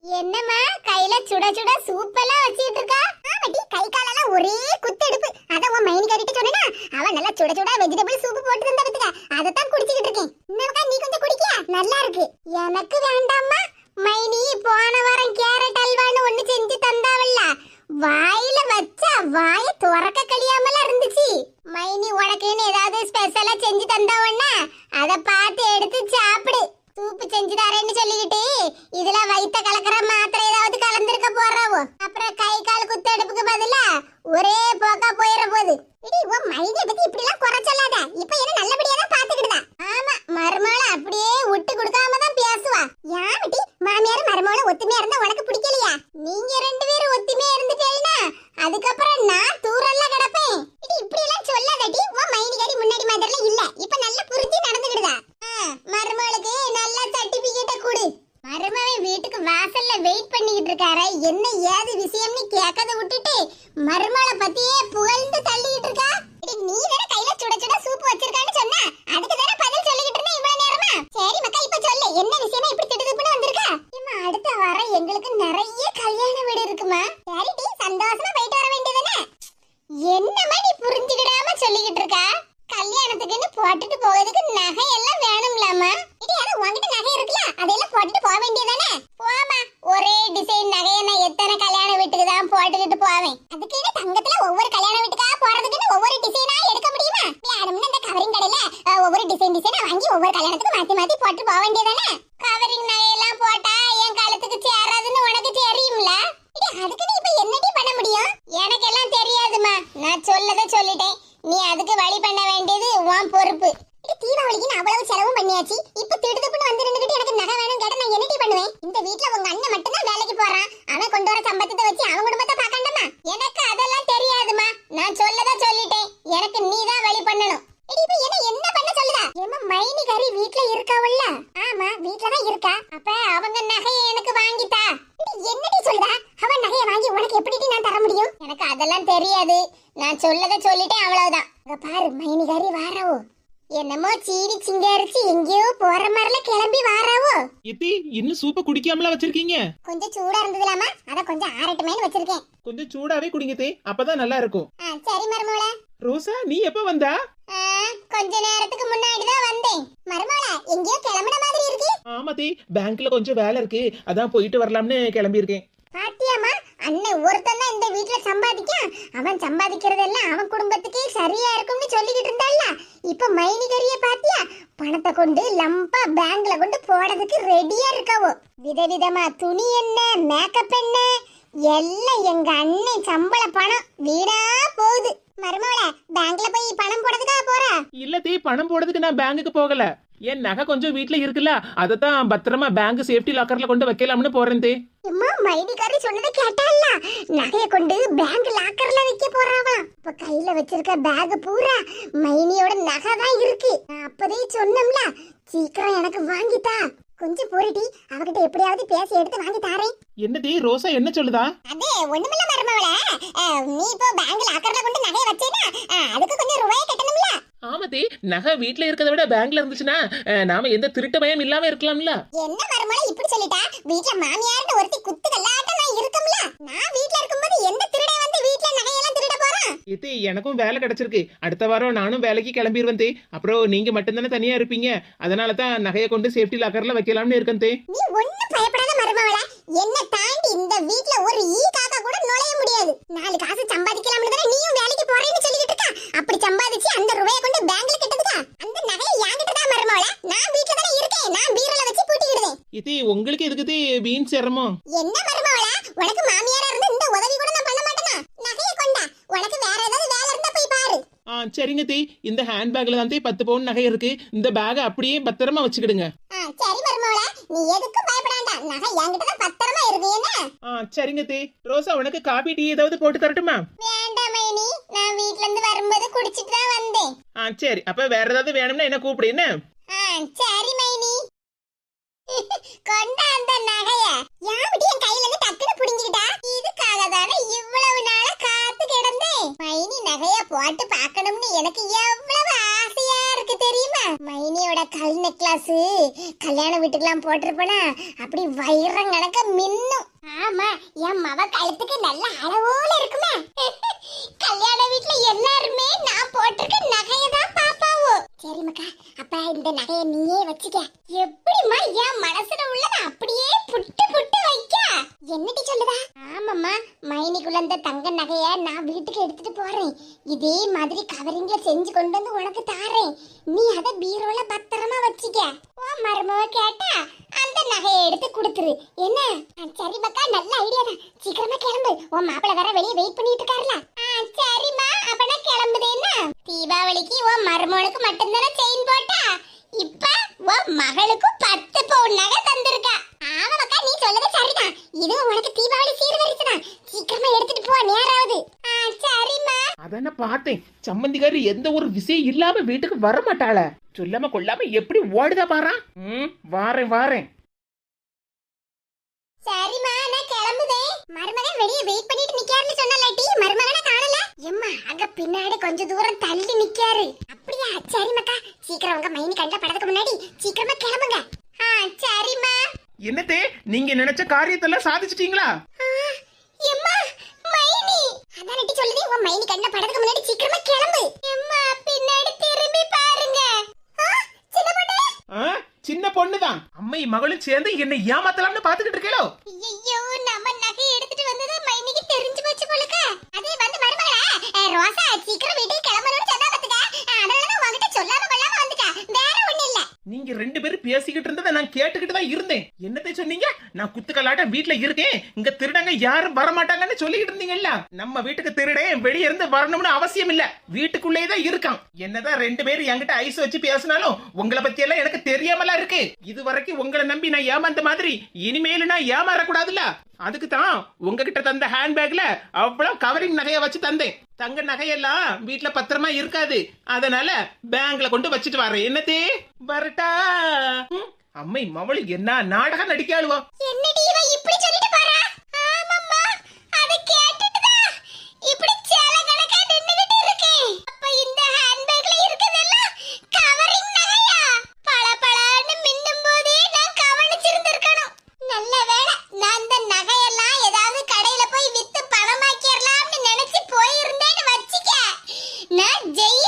என்னம்மா, கையில சுட சுட சூப் எல்லாம் வச்சிட்டு இருக்கா? ஆமாட்டி, கை காலெல்லாம் ஒரே குத்தெடுப்பு. அதான் உன் மைனி கறிட்டு சொன்னா அவன் நல்லா சுட சுட வெஜிடபிள் சூப் போட்டு தந்தா பத்துக்க, அதத்தான் குடிச்சிட்டு இருக்கேன். என்னக்கா, நீ கொஞ்சம் குடிக்கியா? நல்லா இருக்கு. எனக்கு வேண்டாம்மா. மைனி போன வாரம் கேரட் அல்வான்னு ஒண்ணு செஞ்சு தந்தாவல்ல, வாயில வச்சா வாய துறக்க கழியாமல இருந்துச்சு. மைனி உனக்குன்னு ஏதாவது ஸ்பெஷலா செஞ்சு தந்தாவன்னா அதை பார்த்து எடுத்து சாப்பிடு. சூப்பு செஞ்சு தரேன்னு சொல்லிக்கிட்டு இதுல வயித்த கலக்கிற மாத்திரை ஏதாவது கலந்துருக்க போறாவோ? அப்புறம் கை கால் குத்தெடுப்புக்கு பதிலா ஒரே போக்கா போயிட போகுது. உன் மைனியை பத்தி இப்படி எல்லாம் குறை சொல்லாத. இப்ப என்ன நல்லபடியா தான் பாத்துக்கிட்டுதா? ஆமா, மருமகள அப்படியே விட்டு கொடுக்காம தான் பேசுவா. யாமிட்டி, மாமியார் மருமகள ஒத்துமையா இருந்தா உனக்கு பிடிக்கலையா? நீங்க 2 பேரும் ஒத்துமையா இருந்துட்டேன்னா அதுக்கப்புறம் நான் தூரல்ல கிடப்பேன். இப்படி எல்லாம் சொல்லாதடி. உன் மைனிகாரி முன்னாடி மாதிரிலாம் இல்ல, இப்ப நல்லா புரிஞ்சு நடந்துக்கிடுதா? மருமகளுக்கு நல்ல சர்டிபிகேட்ட கொடு. மருமகன் வீட்டுக்கு வாசல்ல வெயிட் பண்ணிக்கிட்டு இருக்காரு. என்ன ஏது விஷயம்னு கேட்கத விட்டுட்டு மருமகளை பத்தியே புகழ்ந்து தள்ளிக்கிட்டு இருக்கா. நீ தானே கையில சுட சுட சூப் வச்சிருக்கான்னு சொன்னா, அதுக்கு தானே பதில் சொல்லிக்கிட்டு இருந்தேன் இவ்வளவு நேரமா. சரி மக்கா, இப்ப சொல்லு, என்ன விஷயமா இப்படி திடுதிப்புன்னு வந்திருக்கா? அடுத்த வாரம் எங்களுக்கு நிறைய கல்யாண வீடு இருக்குமா. சரிடி, சந்தோஷமா போயிட்டு வர வேண்டியதானே? என்னமா நீ புரிஞ்சுக்கிடாம சொல்லிக்கிட்டு இருக்கா? கல்யாணத்துக்குன்னு போட்டுட்டு போகிறதுக்கு நகை எல்லாம் வேணும்லாமா? உங்ககிட்ட நகை இருக்குல்ல, அதையெல்லாம் போட்டுட்டு போக வேண்டியதானே? போமா, ஒரே டிசைன் நகையை நான் எத்தனை கல்யாண வீட்டுக்கு தான் போட்டுக்கிட்டு போவேன். அதுக்கு தங்கத்துல ஒவ்வொரு கல்யாண வீட்டுக்கா போறதுக்குன்னு ஒவ்வொரு டிசைனா எடுக்க முடியுமா? வேணும்னு இந்த கவரிங் கடையில ஒவ்வொரு டிசைனா வாங்கி ஒவ்வொரு கல்யாணத்துக்கு மாத்தி மாத்தி போட்டு போக வேண்டியதானே? கவரிங் நகையெல்லாம் போட்டா என் காலத்துக்கு சேராதுன்னு உனக்கு தெரியும்ல. அதுக்கு நீ இப்ப என்னடி பண்ண முடியும்? எனக்கு எல்லாம் தெரியாதுமா, நான் சொல்லத சொல்லிட்டேன். நீ அதுக்கு வழி பண்ண வேண்டியது உன் பொறுப்பு. தீபாவளிக்கு நான் அவ்வளவு செலவும் பண்ணியாச்சு. இப்ப திடுதுப்புன்னு வந்து நின்னுக்கிட்டு எனக்கு நகை வேணும் கேட்டா நான் என்னடி பண்ணுவேன்? இந்த வீட்ல உங்க அண்ணன் மட்டும் தான் வேலைக்கு போறான். அவன் கொண்டு வர சம்பளத்தை வச்சு அவன் குடும்பத்தை பார்க்கணுமா? எனக்கு அதெல்லாம் தெரியாதுமா, நான் சொல்லத சொல்லிட்டேன். எனக்கு நீ தான் வழி பண்ணணும். இப்ப என்ன பண்ண சொல்லுதா? ஏமா, மைனி கறி வீட்ல இருக்காவல்ல? ஆமா, வீட்ல தான் இருக்கா. அப்ப அவங்க நகையை எனக்கு வாங்கிட்டா. நான் சொல்லத சொல்லிட்டேன் அவ்வளவுதான். அங்க பாரு மைனிகாரி வாராவோ, என்னமோ சீடி சிங்காரிச்சு எங்கேயோ போற மாதிரில கிளம்பி வாராவோ. எத்தி இன்னும் சூப்பை குடிக்காமலா வச்சிருக்கீங்க? கொஞ்சம் சூடா இருந்ததுலாமா, அத கொஞ்சம் ஆறட்டுமேன்னு வச்சிருக்கேன். கொஞ்சம் சூடாவே குடிங்க தே, அப்பதான் நல்லா இருக்கும். சரி மருமோளே. ரோசா நீ எப்ப வந்தா? கொஞ்ச நேரத்துக்கு முன்னாடி தான் வந்தேன். மருமோளே எங்கேயோ கிளம்புன மாதிரி இருக்கு. ஆமா தே, பேங்க்ல கொஞ்சம் வேலை இருக்கு, அதான் போயிட்டு வரலாம்னு கிளம்பி இருக்கேன். பாத்தியாமா, அண்ணன் ஒருத்தன் தான் இந்த வீட்டுல சம்பாதிக்கான். அவன் சம்பாதிக்கிறதெல்லாம் அவன் குடும்பத்துக்கே சரியா இருக்கும்னு சொல்லிக்கிட்டு இருந்தால, இப்ப மைனிகரிய பாத்தியா, பணத்தை கொண்டு லம்பா பேங்க்ல கொண்டு போறதுக்கு ரெடியா இருக்காவோ. விதவிதமா துணி என்ன, மேக்கப் என்ன, எல்லாம் எங்க அண்ணன் சம்பள பணம் வீடா போகுது. மருமோள பேங்க்ல போய் பணம் போடுறதுக்கா போற? இல்ல தே, பணம் போடுறதுக்கு நான் பேங்குக்கு போகல. என் நகை கொஞ்சம் வீட்டுல இருக்குல்ல, அதத்தான் பத்திரமா பேங்க் சேஃப்டி லாக்கர்ல கொண்டு வைக்கலாம்னு போறேன் தே. அம்மா மைனிகாரி சொன்னதை கேட்டால, நகைய கொண்டு பேங்க் லாக்கர்ல வைக்க போறாவா. இப்ப கையில வச்சிருக்க பேக் பூரா மைனியோட நகை தான் இருக்கு. நான் அப்பதே சொன்னோம்ல, சீக்கிரம் எனக்கு வாங்கிட்டா. கொஞ்சம் போரிட்டி, அவகிட்ட எப்படியாவது பேசி எடுத்து வாங்கி தாரேன். என்ன தே, ரோசா என்ன சொல்லுதா? அதே ஒண்ணுமில்ல மருமவளே, நீ இப்போ பேங்க் லாக்கர்ல கொண்டு நகைய வச்சேனா அதுக்கு கொஞ்சம் ரூபாய் கட்டணும்ல. ஆமா தே, நகை வீட்டுல இருக்கிறத விட பேங்க்ல இருந்துச்சுன்னா நாம எந்த திருட்டு பயம் இல்லாம இருக்கலாம்ல. என்ன மருமவளே இப்படி சொல்லிட்டா? வீட்ல மாமியார்னு ஒருத்தி குத்து கல்லாட்ட நான் இருக்கும்ல. நான் வீட்ல இருக்கும்போது எந்த திருடே வந்து வீட்ல நகையெல்லாம் திருட போறான்? இது எனக்கும் வேலை கிடைச்சிருக்கு. அடுத்த வாரம் நானும் வேலைக்கு கிளம்பிடுவேன் தே. அப்புறம் நீங்க மட்டும் தானே தனியா இருப்பீங்க, அதனால தான் நகையை கொண்டு சேஃப்டி லாக்கர்ல வைக்கலாம்னு இருக்கேன் தே. நீ ஒண்ணும் பயப்படாத மருமவளே, என்ன தாண்டி இந்த வீட்ல ஒரு ஈ காக்கா கூட நுழைய முடியாது. 4 காசு சம்பாதிக்கலாம்னு தானே நீயும் வேலைக்கு போறேன்னு சொல்லிட்டு இருக்கா. அப்படி சம்பாதிச்சு அந்த ரூபாயை கொண்டு பேங்க்ல கட்டதுக்கா? அந்த நகையை என்கிட்ட தான் மருமவளே, நான் வீட்ல தானே இருக்கேன், நான் பீரோல வச்சு பூட்டிக்கிடுவேன். இது உங்களுக்கு எதுக்கு தே வீண் சிரமம்? என்ன மருமவளே, உனக்கு மாமியாரா இருந்து இந்த உதவி கூட நான் பண்ண மாட்டேனா? நகையை கொண்டா, உனக்கு வேற ஏதாவது வேலை இருந்தா போய் பாரு. சரிங்க தே, இந்த ஹேண்ட் பேக்ல தான் தே 10 பவுன் நகை இருக்கு. இந்த பேக்கை அப்படியே பத்திரமா வச்சுக்கிடுங்க. சரி மருமவளே, நீ எதுக்கும் பயப்படாத, நகை என்கிட்ட தான் பத்திரமா இருக்கு. என்ன? சரிங்க தே. ரோசா உனக்கு காபி டீ ஏதாவது போட்டு தரட்டுமா? வேண்டாம் மைனி, நான் வீட்ல இருந்து வரும்போது குடிச்சிட்டு தான் வந்தேன். சரி, அப்ப வேற ஏதாவது வேணும்னா என்ன கூப்பிடு என்ன? சரி மைனி. கொண்டா அந்த நகைய. யாவிட்டி என் கையில இருந்து டக்குனு புடிங்கிட்டா? இதுக்காக தானே இவ்வளவு நாளா காத்து கிடந்தேன். மைனி நகைய போட்டு பார்க்கணும்னு எனக்கு எவ்வளவு ஆசையா இருக்கு தெரியுமா? மைனியோட கல் நெக்லஸ் கல்யாண வீட்டுக்குலாம் போட்டிருப்பனா அப்படி வைரம் கணக்க மின்னும். ஆமா, என் மவ கழுத்துக்கு நல்ல அளவோல இருக்குமே. கல்யாண வீட்டுல எல்லாருமே நான் போட்டிருக்க நகைய தான் பாப்பாவோ. சரி மக்கா, அப்ப இந்த நகைய நீயே வச்சுக்க. எப்படிமா என் மனசுல உள்ளத அப்படியே புட்டு புட்டு வைக்க? என்னடி சொல்லுதா? ஆமாம்மா, மைனிக்குள்ள இந்த தங்க நகைய நான் வீட்டுக்கு எடுத்துட்டு போறேன். இதே மாதிரி கவரிங்ல செஞ்சு கொண்டு வந்து உனக்கு தாரேன். நீ அத பீரோல பத்திரமா வச்சுக்க. ஓ மருமவ கேட்டா அந்த நகையை எடுத்து கொடுத்துரு. என்ன? சரி மக்கா, நல்ல ஐடியா தான். சீக்கிரமா கிளம்பு, உன் மாப்பிள்ள வேற வெளியே வெயிட் பண்ணிட்டு இருக்காருல. சரிம்மா, அப்ப நான் கிளம்புதேன்னா. தீபாவளிக்கு உன் மருமவனுக்கு மட்டும்தானே செயின் போட்டா, இப்ப உன் மகளுக்கு 10 பவுன் நகை தந்திருக்கா. ஆமா மக்கா, நீ சொல்லது சரிதான். இது உனக்கு தீபாவளி சீர்வரிசைதான். சீக்கிரமா எடுத்துட்டு போ, நேராவது. சரிம்மா. அதான பார்த்தேன், சம்மந்திக்காரி எந்த ஒரு விஷயம் இல்லாம வீட்டுக்கு வர மாட்டாள. சொல்லாம கொள்ளாம எப்படி ஓடுதா பாரா. வாரேன் வாரேன். சரிம்மா, நான் கிளம்புதேன். மருமகன் வெளியே வெயிட் பண்ணிட்டு நிக்காருன்னு சொன்னலடி, மருமகனை காணல. எம்மா, அங்க பின்னாடி கொஞ்ச தூரம் தள்ளி நிக்காரு. அப்படியா? சரி மக்கா, சீக்கிரம் உங்க மைனி கண்ட படத்துக்கு முன்னாடி சீக்கிரமா கிளம்புங்க. சரிம்மா. என்னத்தே, நீங்க நினைச்ச காரியத்தெல்லாம் சாதிச்சிட்டீங்களா? எம்மா, மைனி அதானடி சொல்லுதே, உன் மைனி கண்ட படத்துக்கு முன்னாடி சீக்கிரமா கிளம்பு. எம்மா, பின்னாடி திரும்பி பாருங்க. சின்ன பொண்ணு. சின்ன பொண்ணுதான். அம்மை மகளும் சேர்ந்து என்னை ஏமாத்தலாம்னு பாத்துக்கிட்டு இருக்கேளோ? ஐயோ, நம்ம நகை எடுத்துட்டு வந்தது மைனிக்கு தெரிஞ்சு போச்சு போலக்க. அதே வந்து மருமகளா, ரோசா சீக்கிரம் வீட்டுக்கு கிளம்பணும்னு சொன்னா பாத்துக்க. அதனால உன்கிட்ட சொல்லாம கொள்ளாம வந்துட்டா, வேற ஒண்ணு இல்ல. நீங்க 2 பேரும் பேசிக்கிட்டு இருந்ததை நான் கேட்டுக்கிட்டு தான் இருந்தேன். என்னத்தை சொன்னீங்க? நான் குத்துக்கலாட்ட வீட்டுல இருக்கேன், இங்க திருடங்க யாரும் வரமாட்டாங்கன்னு சொல்லிக்கிட்டு இருந்தீங்கல்ல. நம்ம வீட்டுக்கு திருடன் வெளியே இருந்து வரணும்னு அவசியம் இல்ல, வீட்டுக்குள்ளேயே தான் இருக்கான். என்னதான் 2 பேரும் என்கிட்ட ஐஸ் வச்சு பேசினாலும் உங்களை பத்தி எல்லாம் எனக்கு தெரியாமலாம் இருக்கு. இது வரைக்கும் உங்களை நம்பி நான் ஏமாந்த மாதிரி இனிமேலும் நான் ஏமாறக்கூடாதுல்ல. அதுக்கு தான் உங்ககிட்ட தந்த ஹேண்ட் பேக்ல அவ்வளவு கவரிங் நகைய வச்சு தந்தேன். தங்க நகையெல்லாம் வீட்டுல பத்திரமா இருக்காது, அதனால பேங்க்ல கொண்டு வச்சுட்டு வரேன். என்னதே, வரட்டா? அம்மை மவளு என்ன நாடகம் நடிக்காளுவோ? என்னடி இவ இப்படி சொல்லிட்டு போறா? ஆமாம்மா, அத கேட்டுட்டு தான் இப்படி சேல கணக்கா நின்னு நான் ஜெயில